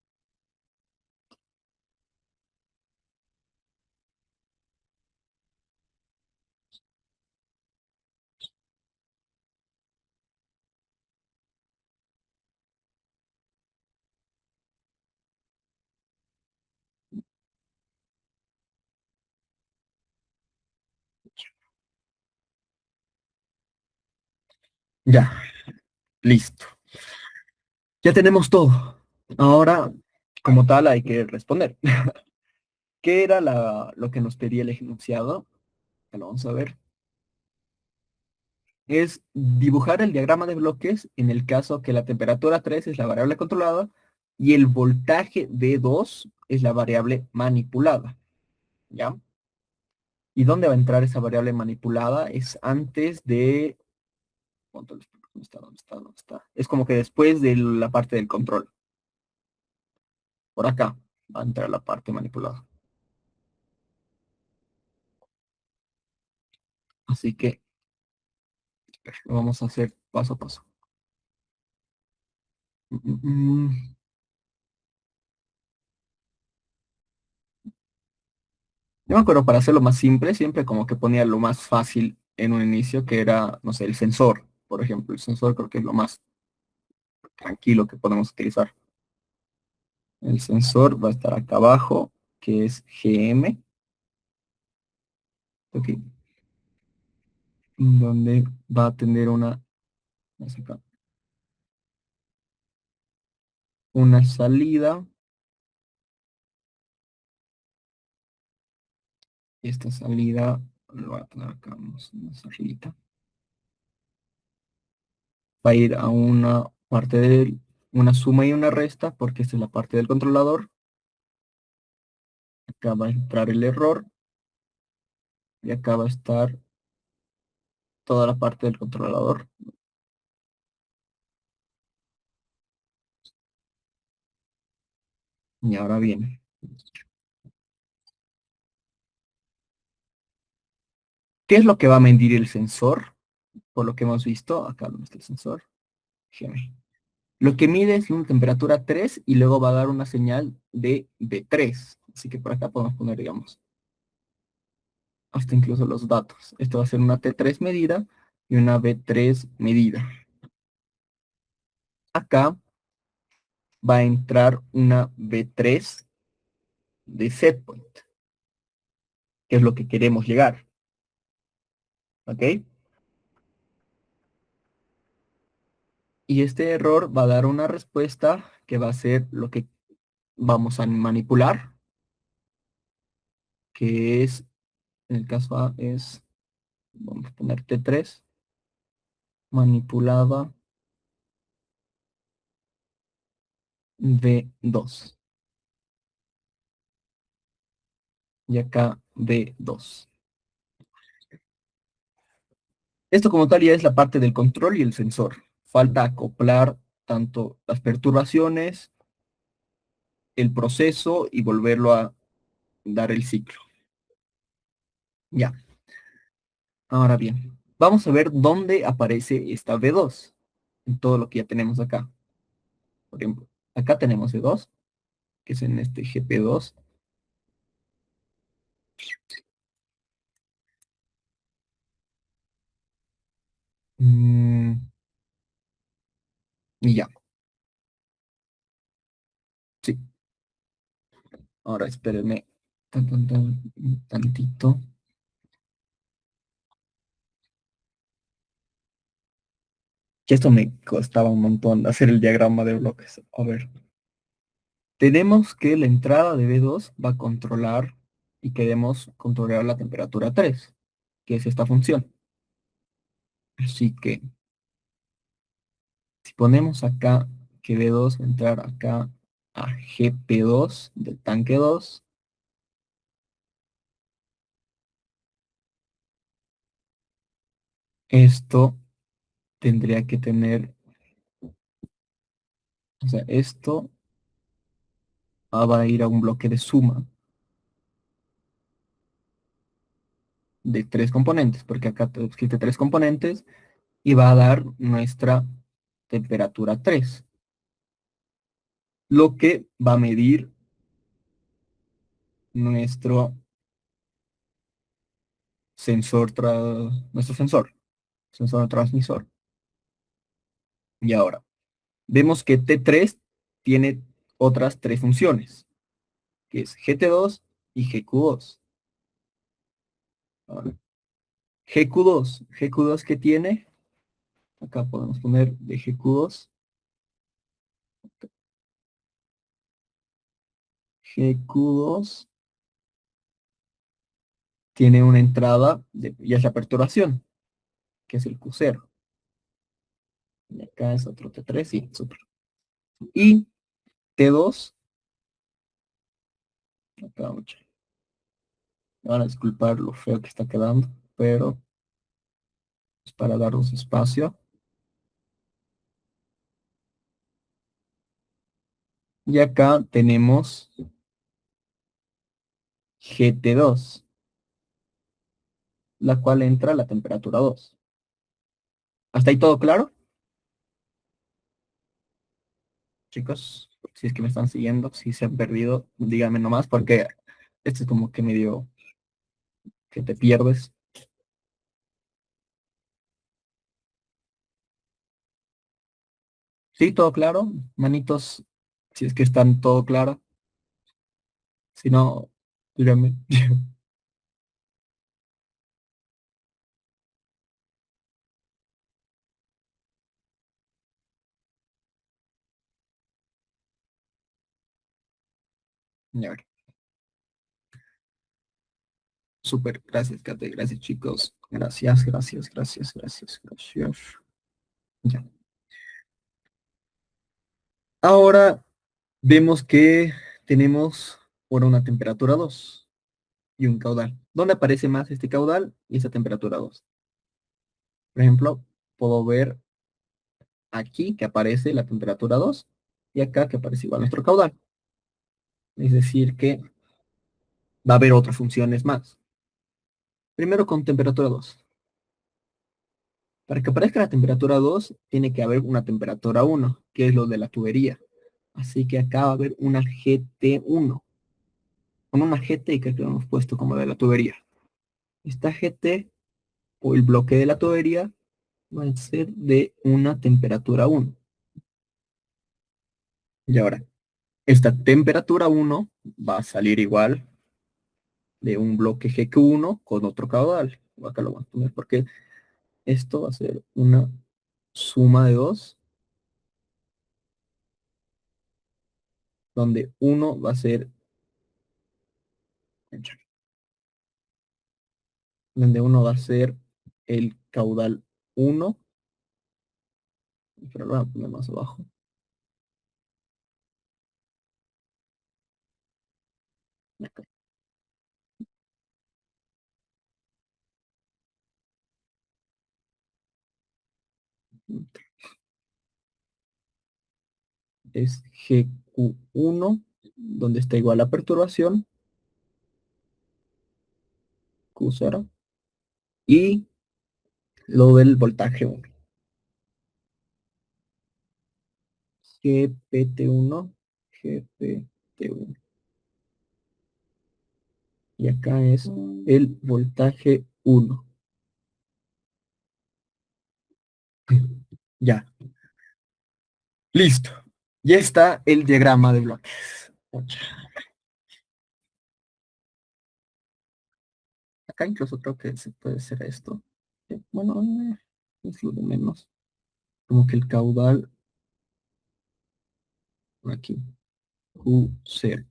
Ya, listo. Ya tenemos todo. Ahora, como tal, hay que responder. ¿Qué era lo que nos pedía el enunciado? Que lo vamos a ver. Es dibujar el diagrama de bloques en el caso que la temperatura 3 es la variable controlada y el voltaje D2 es la variable manipulada. ¿Ya? ¿Y dónde va a entrar esa variable manipulada? Es antes de... ¿Dónde está? ¿Dónde está? ¿Dónde está? Es como que después de la parte del control. Por acá va a entrar la parte manipulada. Así que lo vamos a hacer paso a paso. Mm, mm, mm. Yo me acuerdo para hacerlo más simple, siempre como que ponía lo más fácil en un inicio, que era, no sé, el sensor, por ejemplo. El sensor creo que es lo más tranquilo que podemos utilizar. El sensor va a estar acá abajo, que es GM, ok, donde va a tener una salida esta salida lo voy a poner acá más arribita. Va a ir a una parte de una suma y una resta, porque esta es la parte del controlador. Acá va a entrar el error y acá va a estar toda la parte del controlador. Y ahora bien, ¿qué es lo que va a medir el sensor? Por lo que hemos visto, acá no está el sensor. Déjeme. Lo que mide es una temperatura 3 y luego va a dar una señal de B3. Así que por acá podemos poner, digamos, hasta incluso los datos. Esto va a ser una T3 medida y una B3 medida. Acá va a entrar una B3 de set point, que es lo que queremos llegar. ¿Ok? Y este error va a dar una respuesta que va a ser lo que vamos a manipular, que es, en el caso A es, vamos a poner T3, manipulada V2. Y acá V2. Esto como tal ya es la parte del control y el sensor. Falta acoplar tanto las perturbaciones, el proceso y volverlo a dar el ciclo. Ya. Ahora bien, vamos a ver dónde aparece esta V2 en todo lo que ya tenemos acá. Por ejemplo, acá tenemos V2, que es en este GP2. Y ya, sí. Ahora espérenme tantito. Que esto me costaba un montón hacer el diagrama de bloques. A ver. Tenemos que la entrada de B2 va a controlar y queremos controlar la temperatura 3, que es esta función. Así que si ponemos acá que B2 va a entrar acá a GP2 del tanque 2, esto tendría que tener, o sea, esto va a ir a un bloque de suma de 3 componentes, porque acá existe 3 componentes y va a dar nuestra temperatura 3, lo que va a medir nuestro sensor transmisor. Y ahora, vemos que T3 tiene otras 3 funciones, que es GT2 y GQ2. Ahora, GQ2 que tiene, acá podemos poner de GQ2. GQ2 tiene una entrada, y es la perturbación, que es el Q0. Y acá es otro T3, sí, súper. Y T2, acá mucho. Me van a disculpar lo feo que está quedando, pero es para darnos espacio. Y acá tenemos GT2, la cual entra a la temperatura 2. ¿Hasta ahí todo claro? Chicos, si es que me están siguiendo, si se han perdido, díganme nomás, porque esto es como que medio que te pierdes. ¿Sí, todo claro? Manitos, si es que están todo claro. Si no, díganme. Ya ver. Súper, gracias, Kate, gracias, chicos. Gracias, gracias, gracias, gracias, gracias. Ya. Ahora vemos que tenemos por una temperatura 2 y un caudal. ¿Dónde aparece más este caudal y esa temperatura 2? Por ejemplo, puedo ver aquí que aparece la temperatura 2 y acá que aparece igual nuestro caudal. Es decir, que va a haber otras funciones más. Primero con temperatura 2. Para que aparezca la temperatura 2, tiene que haber una temperatura 1, que es lo de la tubería. Así que acá va a haber una GT1. Con una GT que hemos puesto como de la tubería. Esta GT o el bloque de la tubería va a ser de una temperatura 1. Y ahora, esta temperatura 1 va a salir igual de un bloque GQ1 con otro caudal. Acá lo vamos a poner porque esto va a ser una suma de 2, donde uno va a ser, el caudal 1, pero lo voy a poner más abajo. Acá. Es GQ1, donde está igual la perturbación, Q0, y lo del voltaje 1. GPT1, GPT1. Y acá es el voltaje 1. Ya, listo. Ya está el diagrama de bloques. Acá incluso creo que se puede hacer esto. Bueno, es lo de menos. Como que el caudal aquí, Q0.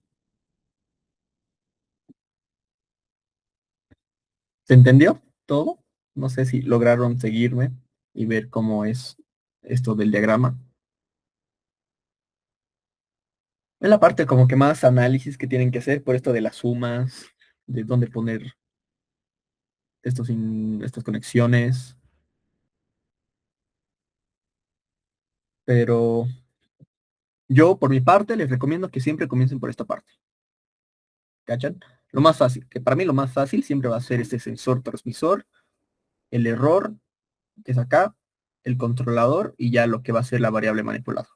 ¿Se entendió todo? No sé si lograron seguirme y ver cómo es esto del diagrama. Es la parte como que más análisis que tienen que hacer por esto de las sumas, de dónde poner estas conexiones. Pero yo, por mi parte, les recomiendo que siempre comiencen por esta parte. ¿Cachan? Lo más fácil, que para mí lo más fácil siempre va a ser este sensor transmisor, el error, que es acá, el controlador y ya lo que va a ser la variable manipulada.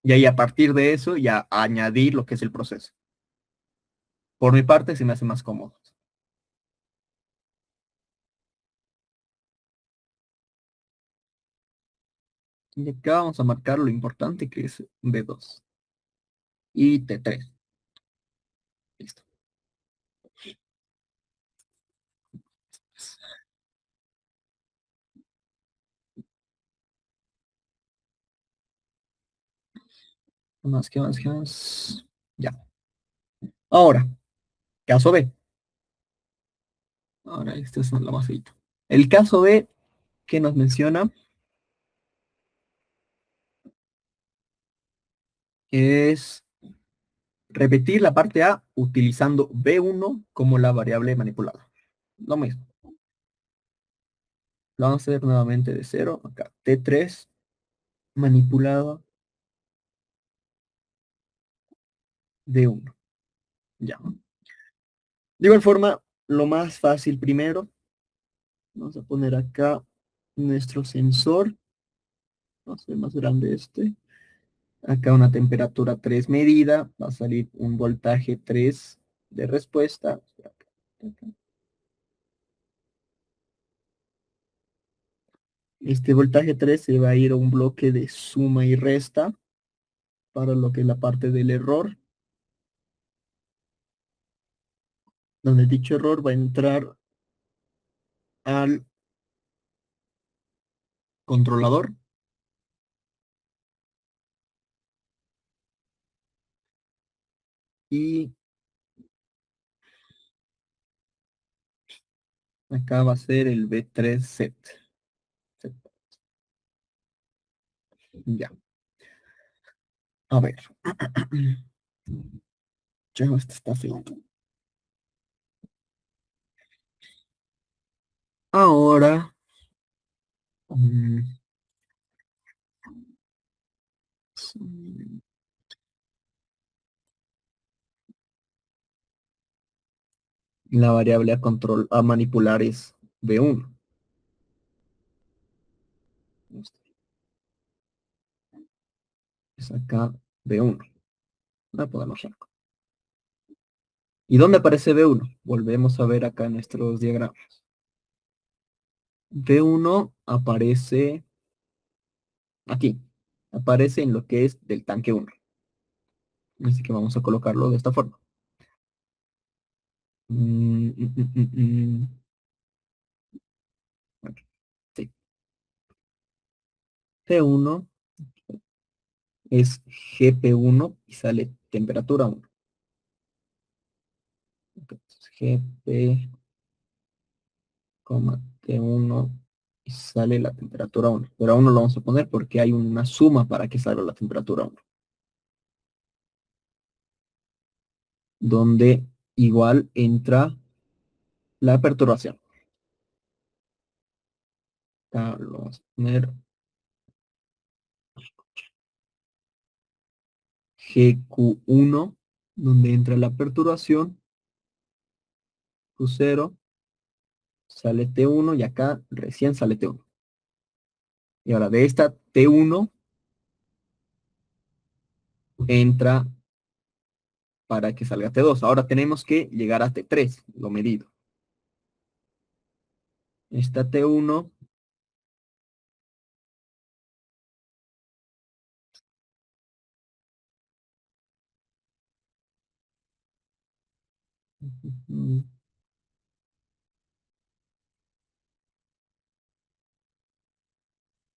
Y ahí a partir de eso ya añadir lo que es el proceso. Por mi parte se me hace más cómodo. Y acá vamos a marcar lo importante que es B2 y T3. Listo. ¿Qué más? ¿Qué más? ¿Qué más? Ya. Ahora, caso B. Ahora, este es lo más feito. El caso B que nos menciona es repetir la parte A utilizando B1 como la variable manipulada. Lo mismo. Lo vamos a hacer nuevamente de cero. Acá, T3 manipulado de 1. Ya. De igual forma, lo más fácil primero, vamos a poner acá nuestro sensor. Va a ser más grande este. Acá una temperatura 3 medida. Va a salir un voltaje 3 de respuesta. Este voltaje 3 se va a ir a un bloque de suma y resta para lo que es la parte del error, donde dicho error va a entrar al controlador y Acá va a ser el B3 set. Ya. A ver. Ya, este está feo. Ahora. mm, la variable a control a manipular es B1. Es acá B1. La podemos hacer. ¿Y dónde aparece B1? Volvemos a ver acá nuestros diagramas. B1 aparece aquí. Aparece en lo que es del tanque 1. Así que vamos a colocarlo de esta forma. Mm, mm, mm, mm, mm. Bueno, sí. T1 es GP1 y sale temperatura 1. Entonces, GP, T1 y sale la temperatura 1. Pero aún no lo vamos a poner porque hay una suma para que salga la temperatura 1. Donde igual entra la perturbación. Acá lo vamos a poner GQ1, donde entra la perturbación, Q0, sale T1 y acá recién sale T1. Y ahora de esta T1 entra para que salga T2. Ahora tenemos que llegar a T3, lo medido. Esta T1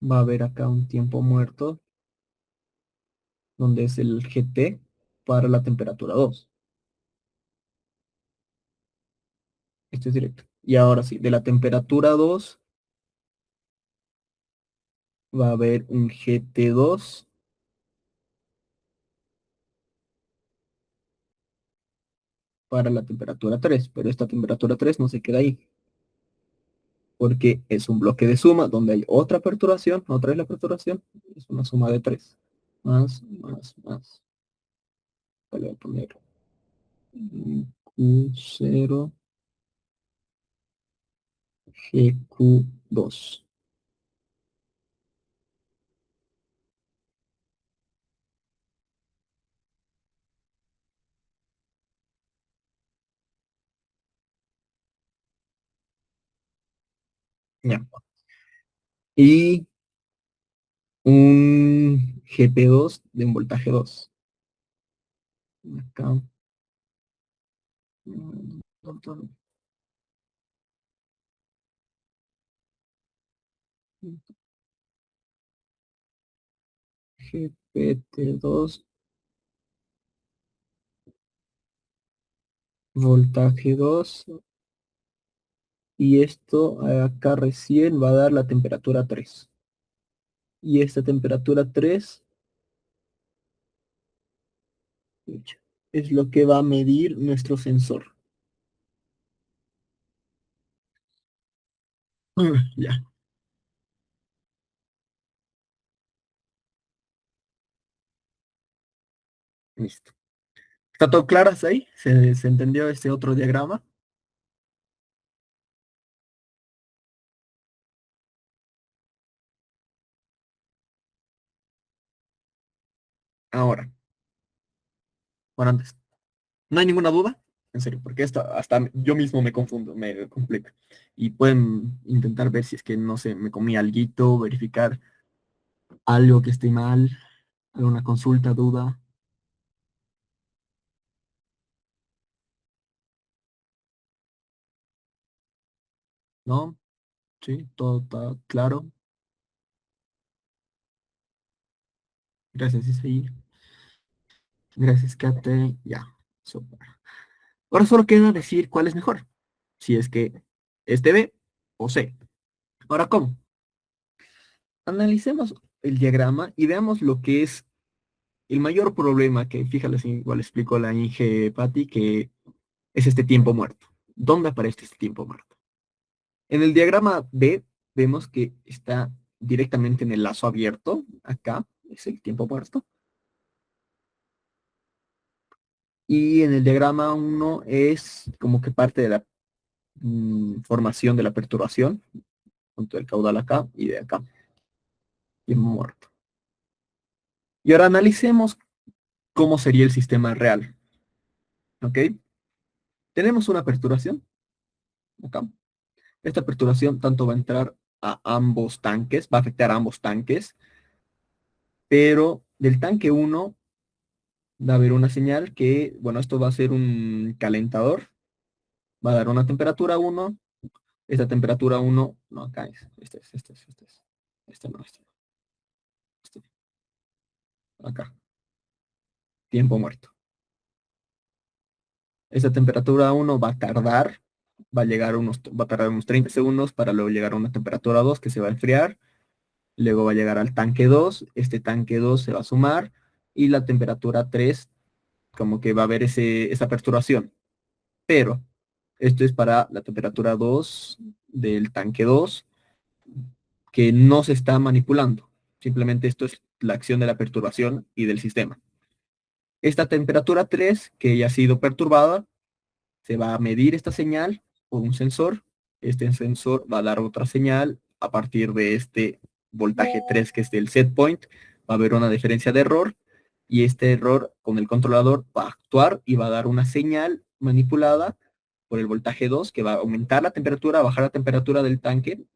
va a haber acá un tiempo muerto, donde es el GT para la temperatura 2. Esto es directo. Y ahora sí, de la temperatura 2 va a haber un GT2 para la temperatura 3, pero esta temperatura 3 no se queda ahí, porque es un bloque de suma donde hay otra perturbación, otra vez la perturbación, es una suma de 3. Más, más, más. Voy a poner Q0, GQ2. Ya. Y un GP2 de un voltaje 2. Acá. GPT2, voltaje 2, y esto acá recién va a dar la temperatura 3. Y esta temperatura 3 es lo que va a medir nuestro sensor. Ya, listo. ¿Está todo claro hasta ahí? ¿Se entendió este otro diagrama? Ahora, bueno, antes, ¿no hay ninguna duda? En serio, porque esto hasta yo mismo me confundo, me complica. Y pueden intentar ver si es que, no sé, me comí alguito, verificar algo que esté mal, alguna consulta, duda, ¿no? Sí, todo está claro. Gracias, Isaí. Gracias, Kate. Ya, súper. Ahora solo queda decir cuál es mejor. Si es que Este B o C. Ahora, ¿cómo? Analicemos el diagrama y veamos lo que es el mayor problema que, fíjate, igual explicó la Inge Patti, que es este tiempo muerto. ¿Dónde aparece este tiempo muerto? En el diagrama B vemos que está directamente en el lazo abierto. Acá es el tiempo muerto. Y en el diagrama 1 es como que parte de la formación de la perturbación, junto del caudal acá y de acá. Tiempo muerto. Y ahora analicemos cómo sería el sistema real. ¿Ok? Tenemos una perturbación acá. Esta perturbación tanto va a entrar a ambos tanques, va a afectar a ambos tanques, pero del tanque 1 va a haber una señal que, bueno, esto va a ser un calentador, va a dar una temperatura 1, esta temperatura 1, no, acá es, este no, este, acá, tiempo muerto. Esta temperatura 1 va a tardar, va a tardar unos 30 segundos para luego llegar a una temperatura 2 que se va a enfriar. Luego va a llegar al tanque 2, este tanque 2 se va a sumar y la temperatura 3 como que va a haber esa perturbación. Pero esto es para la temperatura 2 del tanque 2 que no se está manipulando. Simplemente esto es la acción de la perturbación y del sistema. Esta temperatura 3 que ya ha sido perturbada, se va a medir esta señal por un sensor. Este sensor va a dar otra señal a partir de este voltaje 3 que es del set point. Va a haber una diferencia de error y este error con el controlador va a actuar y va a dar una señal manipulada por el voltaje 2 que va a aumentar la temperatura, bajar la temperatura del tanque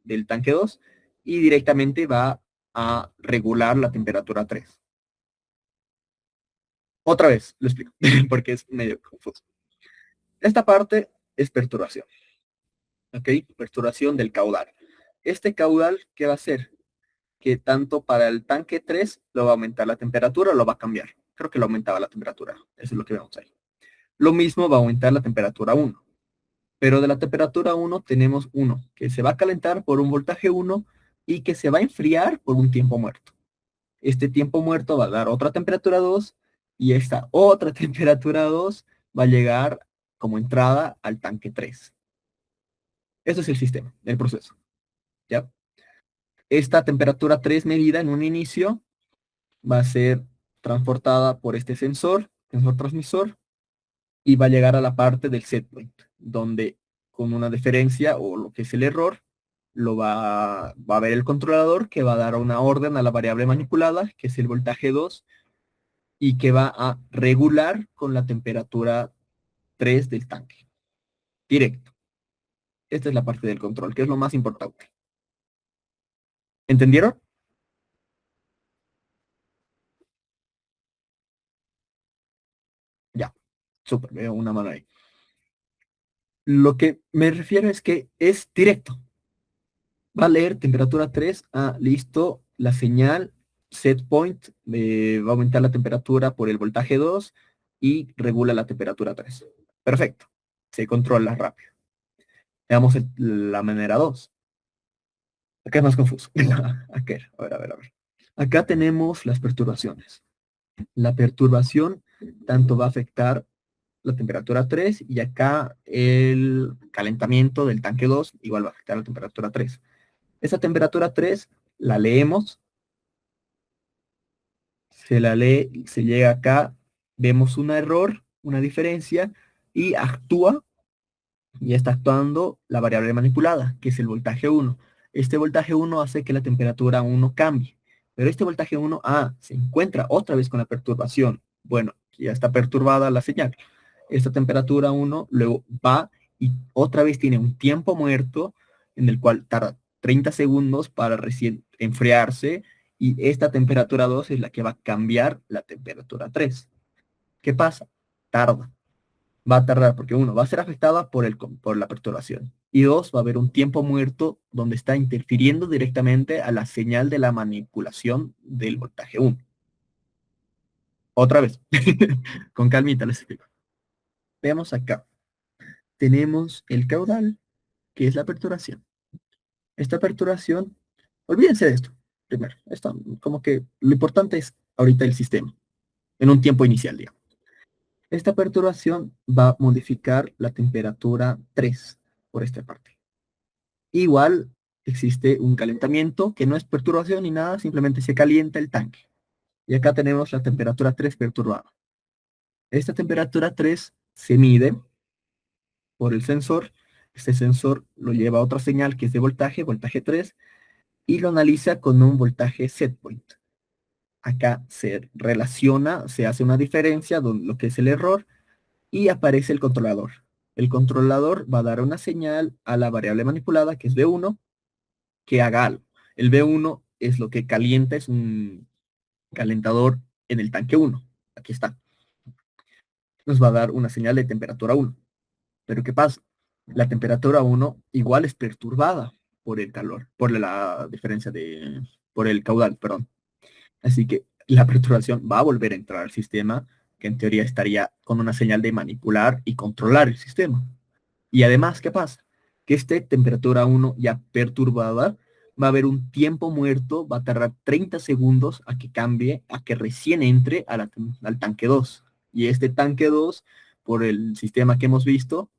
2 y directamente va a regular la temperatura 3. Otra vez, lo explico, porque es medio confuso. Esta parte es perturbación. ¿Ok? Perturbación del caudal. Este caudal, ¿qué va a hacer? Que tanto para el tanque 3 lo va a aumentar la temperatura o lo va a cambiar. Creo que lo aumentaba la temperatura. Eso es lo que vemos ahí. Lo mismo va a aumentar la temperatura 1. Pero de la temperatura 1 tenemos uno que se va a calentar por un voltaje 1 y que se va a enfriar por un tiempo muerto. Este tiempo muerto va a dar otra temperatura 2 y esta otra temperatura 2 va a llegar como entrada al tanque 3. Eso es el sistema, el proceso. ¿Ya? Esta temperatura 3 medida en un inicio va a ser transportada por este sensor transmisor, y va a llegar a la parte del set point, donde con una diferencia o lo que es el error, va a ver el controlador que va a dar una orden a la variable manipulada, que es el voltaje 2, y que va a regular con la temperatura 3 del tanque. Directo. Esta es la parte del control, que es lo más importante. ¿Entendieron? Ya. Súper, veo una mano ahí. Lo que me refiero es que es directo. Va a leer temperatura 3. Ah, listo. La señal set point va a aumentar la temperatura por el voltaje 2 y regula la temperatura 3. Perfecto. Se controla rápido. Veamos la manera 2. Acá es más confuso. Acá, a ver. Acá tenemos las perturbaciones. La perturbación tanto va a afectar la temperatura 3 y acá el calentamiento del tanque 2 igual va a afectar la temperatura 3. Esa temperatura 3 la leemos, se la lee, se llega acá, vemos un error, una diferencia y actúa, y está actuando la variable manipulada, que es el voltaje 1. Este voltaje 1 hace que la temperatura 1 cambie, pero este voltaje 1 se encuentra otra vez con la perturbación. Bueno, ya está perturbada la señal. Esta temperatura 1 luego va y otra vez tiene un tiempo muerto en el cual tarda 30 segundos para recién enfriarse y esta temperatura 2 es la que va a cambiar la temperatura 3. ¿Qué pasa? Tarda. Va a tardar porque uno, va a ser afectada por la perturbación y dos, va a haber un tiempo muerto donde está interfiriendo directamente a la señal de la manipulación del voltaje 1. Otra vez, con calmita les explico. Veamos acá. Tenemos el caudal que es la aperturación. Esta aperturación, olvídense de esto, primero. Esto, como que lo importante es ahorita el sistema, en un tiempo inicial, digamos. Esta perturbación va a modificar la temperatura 3 por esta parte. Igual existe un calentamiento que no es perturbación ni nada, simplemente se calienta el tanque. Y acá tenemos la temperatura 3 perturbada. Esta temperatura 3 se mide por el sensor. Este sensor lo lleva a otra señal que es de voltaje, voltaje 3, y lo analiza con un voltaje set point. Acá se relaciona, se hace una diferencia de lo que es el error y aparece el controlador. El controlador va a dar una señal a la variable manipulada, que es B1, que haga algo. El B1 es lo que calienta, es un calentador en el tanque 1. Aquí está. Nos va a dar una señal de temperatura 1. Pero ¿qué pasa? La temperatura 1 igual es perturbada por el calor, por la diferencia por el caudal, perdón. Así que la perturbación va a volver a entrar al sistema, que en teoría estaría con una señal de manipular y controlar el sistema. Y además, ¿qué pasa? Que este temperatura 1 ya perturbada va a haber un tiempo muerto, va a tardar 30 segundos a que cambie, a que recién entre al tanque 2. Y este tanque 2, por el sistema que hemos visto,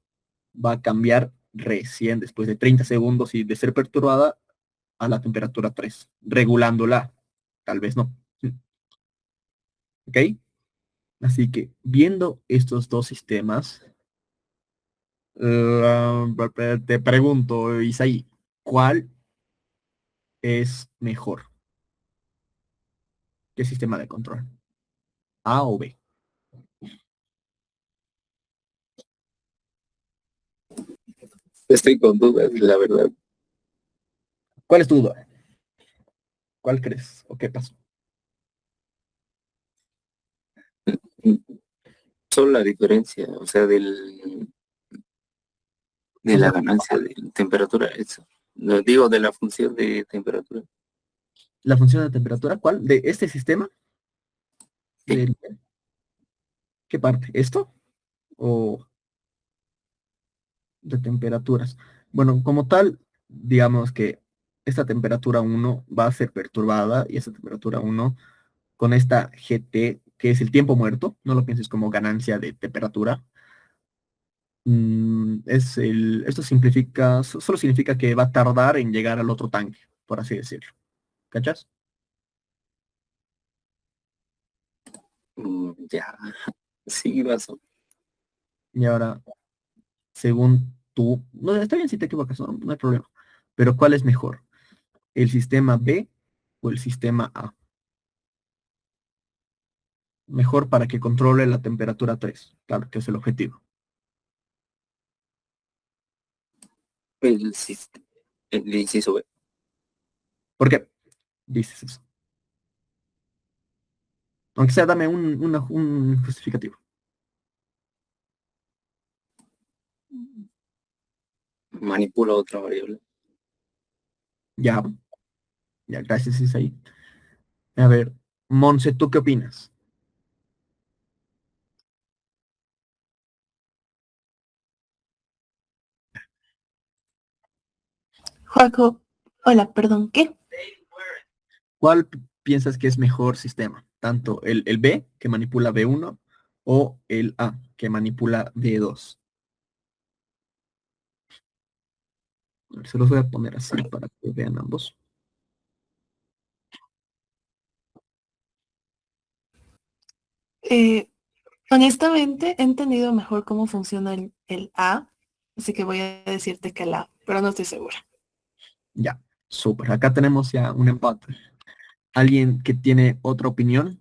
va a cambiar recién después de 30 segundos y de ser perturbada a la temperatura 3, regulándola. Tal vez no. ¿Ok? Así que viendo estos dos sistemas, te pregunto, Isaí, ¿cuál es mejor? ¿Qué sistema de control? ¿A o B? Estoy con dudas, la verdad. ¿Cuál es tu duda? ¿Cuál crees? ¿O qué pasó? Solo la diferencia, o sea, de O la sea, ganancia de temperatura, eso. No, digo, de la función de temperatura. la función de temperatura, ¿cuál? ¿De este sistema? Sí. ¿De qué parte? ¿Esto? ¿O de temperaturas? Bueno, como tal, digamos que esta temperatura 1 va a ser perturbada y esta temperatura 1 con esta GT, que es el tiempo muerto, no lo pienses como ganancia de temperatura. Esto simplifica, solo significa que va a tardar en llegar al otro tanque, por así decirlo. ¿Cachas? Ya, sí, vas. Y ahora, según tú, no, está bien si te equivocas, no hay problema. Pero ¿cuál es mejor? ¿El sistema B o el sistema A? Mejor para que controle la temperatura 3, claro, que es el objetivo. El, el inciso B. ¿Por qué dices eso? Aunque sea, dame un justificativo. Manipula otra variable. Ya, ya, gracias, Isaí. A ver, Monse, ¿tú qué opinas? Joaco, hola, perdón, ¿qué? ¿Cuál piensas que es mejor sistema? ¿Tanto el B, que manipula B1, o el A, que manipula B2? A ver, se los voy a poner así para que vean ambos. Eh, Honestamente, he entendido mejor cómo funciona el A, así que voy a decirte que el A, pero no estoy segura. Ya, súper. Acá tenemos ya un empate. ¿Alguien que tiene otra opinión?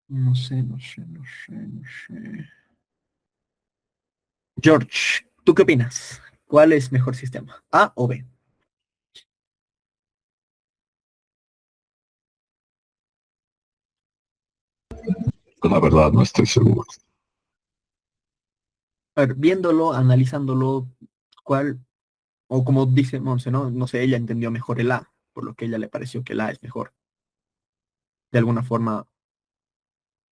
No sé, no sé, no sé, no sé. George, ¿tú qué opinas? ¿Cuál es mejor sistema? ¿A o B? La verdad, no estoy seguro. A ver, viéndolo, analizándolo, ¿cuál? O como dice Monse, ¿no? No sé, ella entendió mejor el A, por lo que a ella le pareció que el A es mejor. De alguna forma,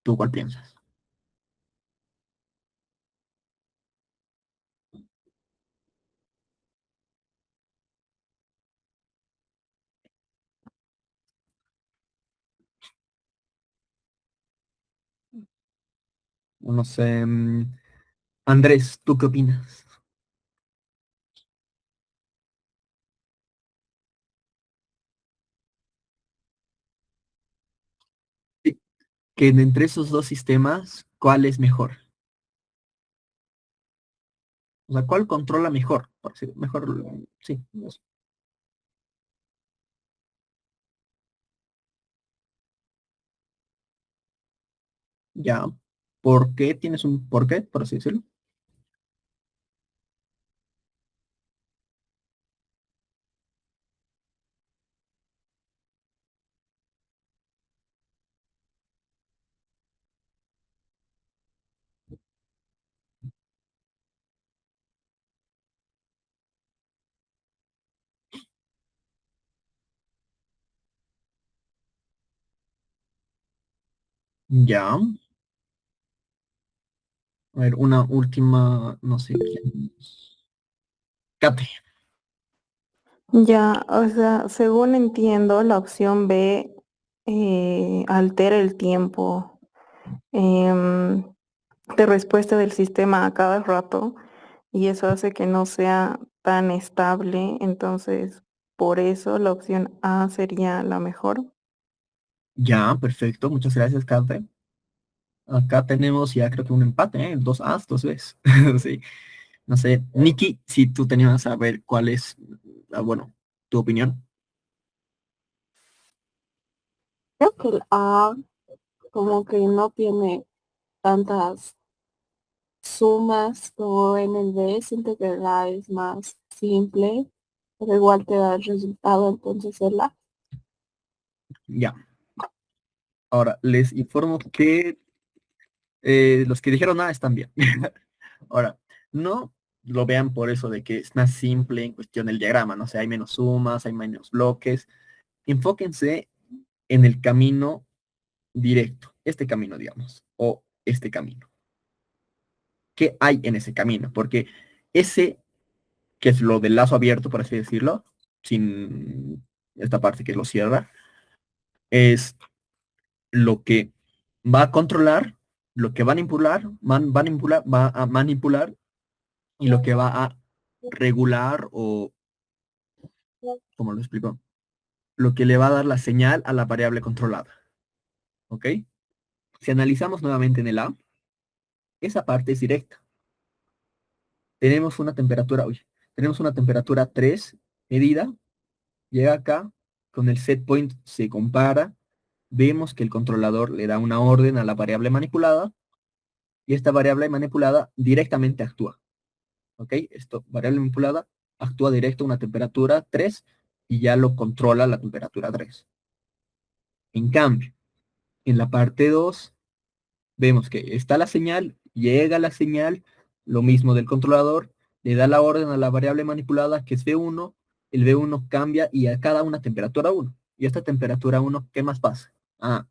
¿tú cuál piensas? No sé. Andrés, ¿tú qué opinas? Sí, que de entre esos dos sistemas, ¿cuál es mejor? O sea, ¿cuál controla mejor? Por decir, mejor, sí. Eso. Ya. ¿Por qué? ¿Tienes un por qué, por así decirlo? Ya. A ver, una última, no sé quién. Kate. Ya, o sea, según entiendo, la opción B altera el tiempo em, de respuesta del sistema a cada rato y eso hace que no sea tan estable. Entonces, por eso la opción A sería la mejor. Ya, perfecto. Muchas gracias, Kate. Acá tenemos ya creo que un empate, ¿eh? Dos As, dos Bs. Sí. No sé, Nikki, si tú tenías a ver cuál es, bueno, tu opinión. Creo que el A como que no tiene tantas sumas como en el B, siento que el A es más simple, pero igual te da el resultado, entonces el A. Ya. Ahora, les informo que los que dijeron A están bien. Ahora, no lo vean por eso de que es más simple en cuestión del diagrama, no sé, hay menos sumas, hay menos bloques. Enfóquense en el camino directo, este camino, digamos, o este camino. ¿Qué hay en ese camino? Porque ese, que es lo del lazo abierto, por así decirlo, sin esta parte que lo cierra, es lo que va a controlar, lo que van a manipular, va a manipular y lo que va a regular o, ¿cómo lo explico? Lo que le va a dar la señal a la variable controlada. ¿Ok? Si analizamos nuevamente en el A, esa parte es directa. Tenemos una temperatura, uy, tenemos una temperatura 3 medida, llega acá, con el set point se compara, vemos que el controlador le da una orden a la variable manipulada y esta variable manipulada directamente actúa. ¿Ok? Esto, variable manipulada, actúa directo a una temperatura 3 y ya lo controla la temperatura 3. En cambio, en la parte 2 vemos que está la señal, llega la señal, lo mismo del controlador, le da la orden a la variable manipulada que es V1, el V1 cambia y a cada una temperatura 1. Y esta temperatura 1, ¿qué más pasa? Ah,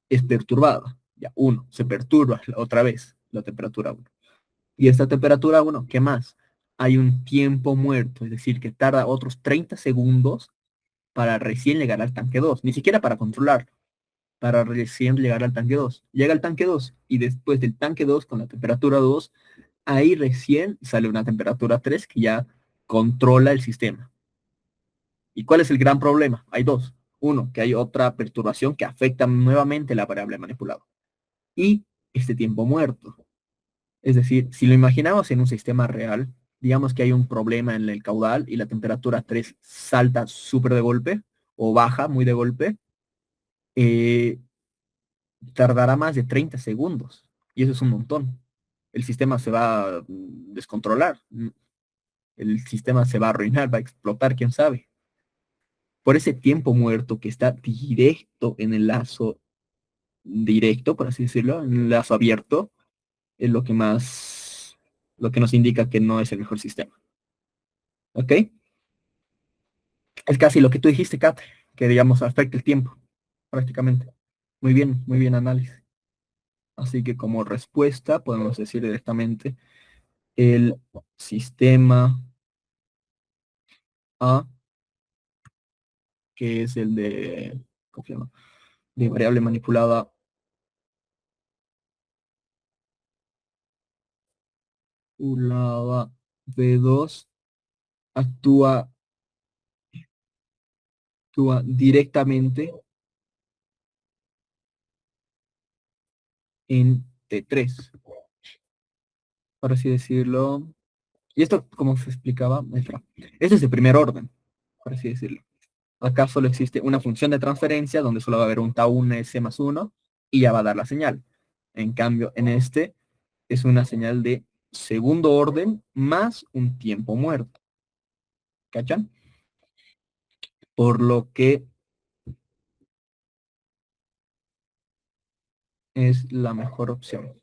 es perturbada. Ya, 1, se perturba otra vez la temperatura 1. Y esta temperatura 1, ¿qué más? Hay un tiempo muerto, es decir, que tarda otros 30 segundos para recién llegar al tanque 2, ni siquiera para controlarlo, para recién llegar al tanque 2. Llega al tanque 2 y después del tanque 2 con la temperatura 2, ahí recién sale una temperatura 3 que ya controla el sistema. ¿Y cuál es el gran problema? Hay dos. Uno, que hay otra perturbación que afecta nuevamente la variable manipulada. Y este tiempo muerto. Es decir, si lo imaginamos en un sistema real, digamos que hay un problema en el caudal y la temperatura 3 salta súper de golpe o baja muy de golpe, eh, tardará más de 30 segundos. Y eso es un montón. El sistema se va a descontrolar. El sistema se va a arruinar, va a explotar, quién sabe. Por ese tiempo muerto que está directo en el lazo directo, por así decirlo, en el lazo abierto, es lo que nos indica que no es el mejor sistema. ¿Ok? Es casi lo que tú dijiste, Kat, que digamos afecta el tiempo, prácticamente. Muy bien análisis. Así que como respuesta podemos decir directamente el sistema A, que es el de, ¿cómo se llama? De variable manipulada manipulada B2 actúa, actúa directamente en T3, por así decirlo. Y esto, como se explicaba, espera, este es de primer orden, por así decirlo. Acá solo existe una función de transferencia donde solo va a haber un tau1 s más 1 y ya va a dar la señal. En cambio, en este es una señal de segundo orden más un tiempo muerto. ¿Cachan? Por lo que es la mejor opción.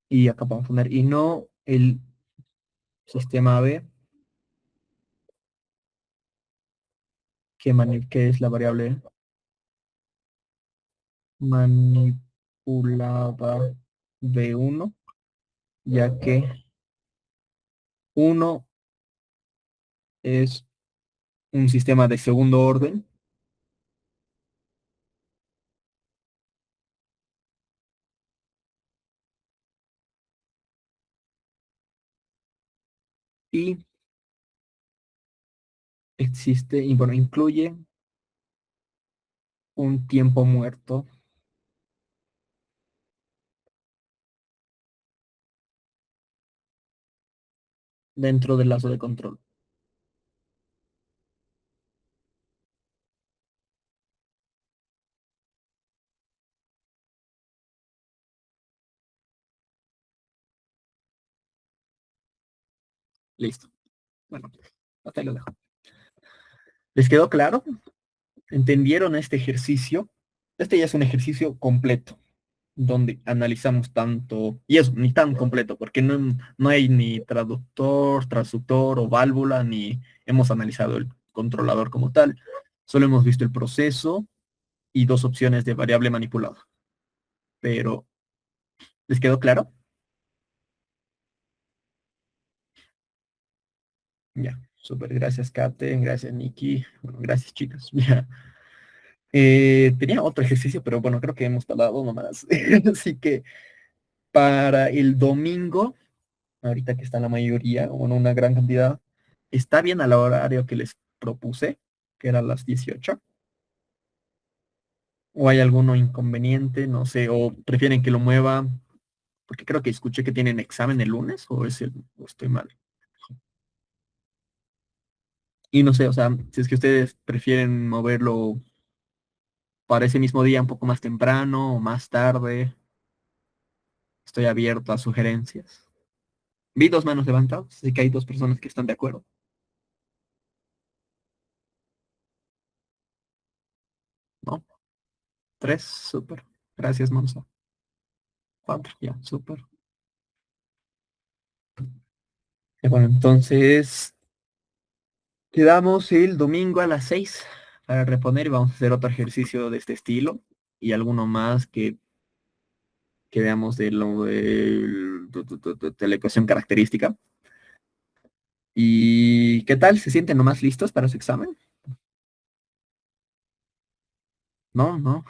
Y acá vamos a poner, y no el sistema B, que es la variable manipulada B1, ya que 1 es un sistema de segundo orden y existe, y bueno, incluye un tiempo muerto dentro del lazo de control. Listo. Bueno, hasta ahí lo dejo. ¿Les quedó claro? ¿Entendieron este ejercicio? Este ya es un ejercicio completo, donde analizamos tanto, y eso, ni tan completo, porque no hay ni traductor, transductor o válvula, ni hemos analizado el controlador como tal. Solo hemos visto el proceso y dos opciones de variable manipulada. Pero, ¿les quedó claro? Ya, súper, gracias Kate, gracias Nikki, bueno, gracias chicas. Ya. Tenía otro ejercicio, pero bueno, creo que hemos tardado nomás. Así que para el domingo, ahorita que está la mayoría, o bueno, una gran cantidad, está bien al horario que les propuse, que era las 18. ¿O hay alguno inconveniente? No sé, o prefieren que lo mueva, porque creo que escuché que tienen examen el lunes, o estoy mal. Y no sé, o sea, si es que ustedes prefieren moverlo para ese mismo día un poco más temprano o más tarde, estoy abierto a sugerencias. Vi dos manos levantadas, así que hay dos personas que están de acuerdo. ¿No? Tres, súper. Gracias, Monza. Cuatro, ya, súper. Y bueno, entonces quedamos el domingo a las 6 para reponer y vamos a hacer otro ejercicio de este estilo y alguno más que veamos de la ecuación característica. ¿Y qué tal? ¿Se sienten nomás listos para su examen? No, no.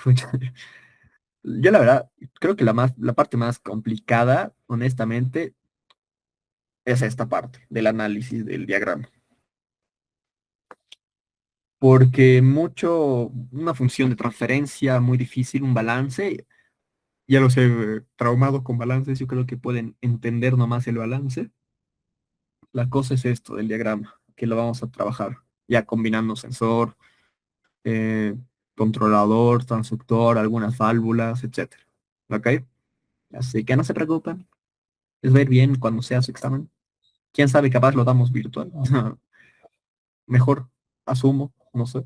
Yo la verdad creo que la parte más complicada, honestamente, es esta parte del análisis del diagrama. Porque una función de transferencia muy difícil, un balance, ya los he traumado con balances, yo creo que pueden entender nomás el balance. La cosa es esto del diagrama, que lo vamos a trabajar, ya combinando sensor, eh, controlador, transductor, algunas válvulas, etcétera. ¿Ok? Así que no se preocupen, les va a ir bien cuando sea su examen. Quién sabe, capaz lo damos virtual. Mejor, asumo, no sé.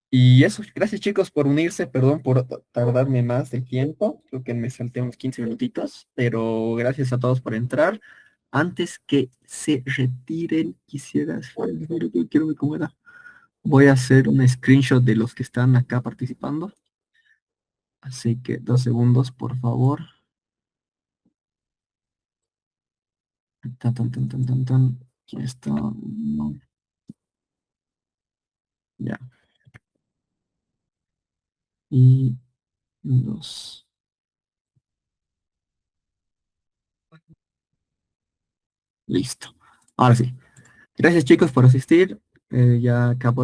Y eso, gracias chicos por unirse, perdón por tardarme más del tiempo, creo que me salté unos 15 minutitos, pero gracias a todos por entrar. Antes que se retiren, quiero ver cómo era. Voy a hacer un screenshot de los que están acá participando. Así que 2 segundos, por favor. Tan, tan, tan, tan, tan, tan. Aquí está. No. Ya. Y 2. Listo. Ahora sí. Gracias chicos por asistir. Ya acabó.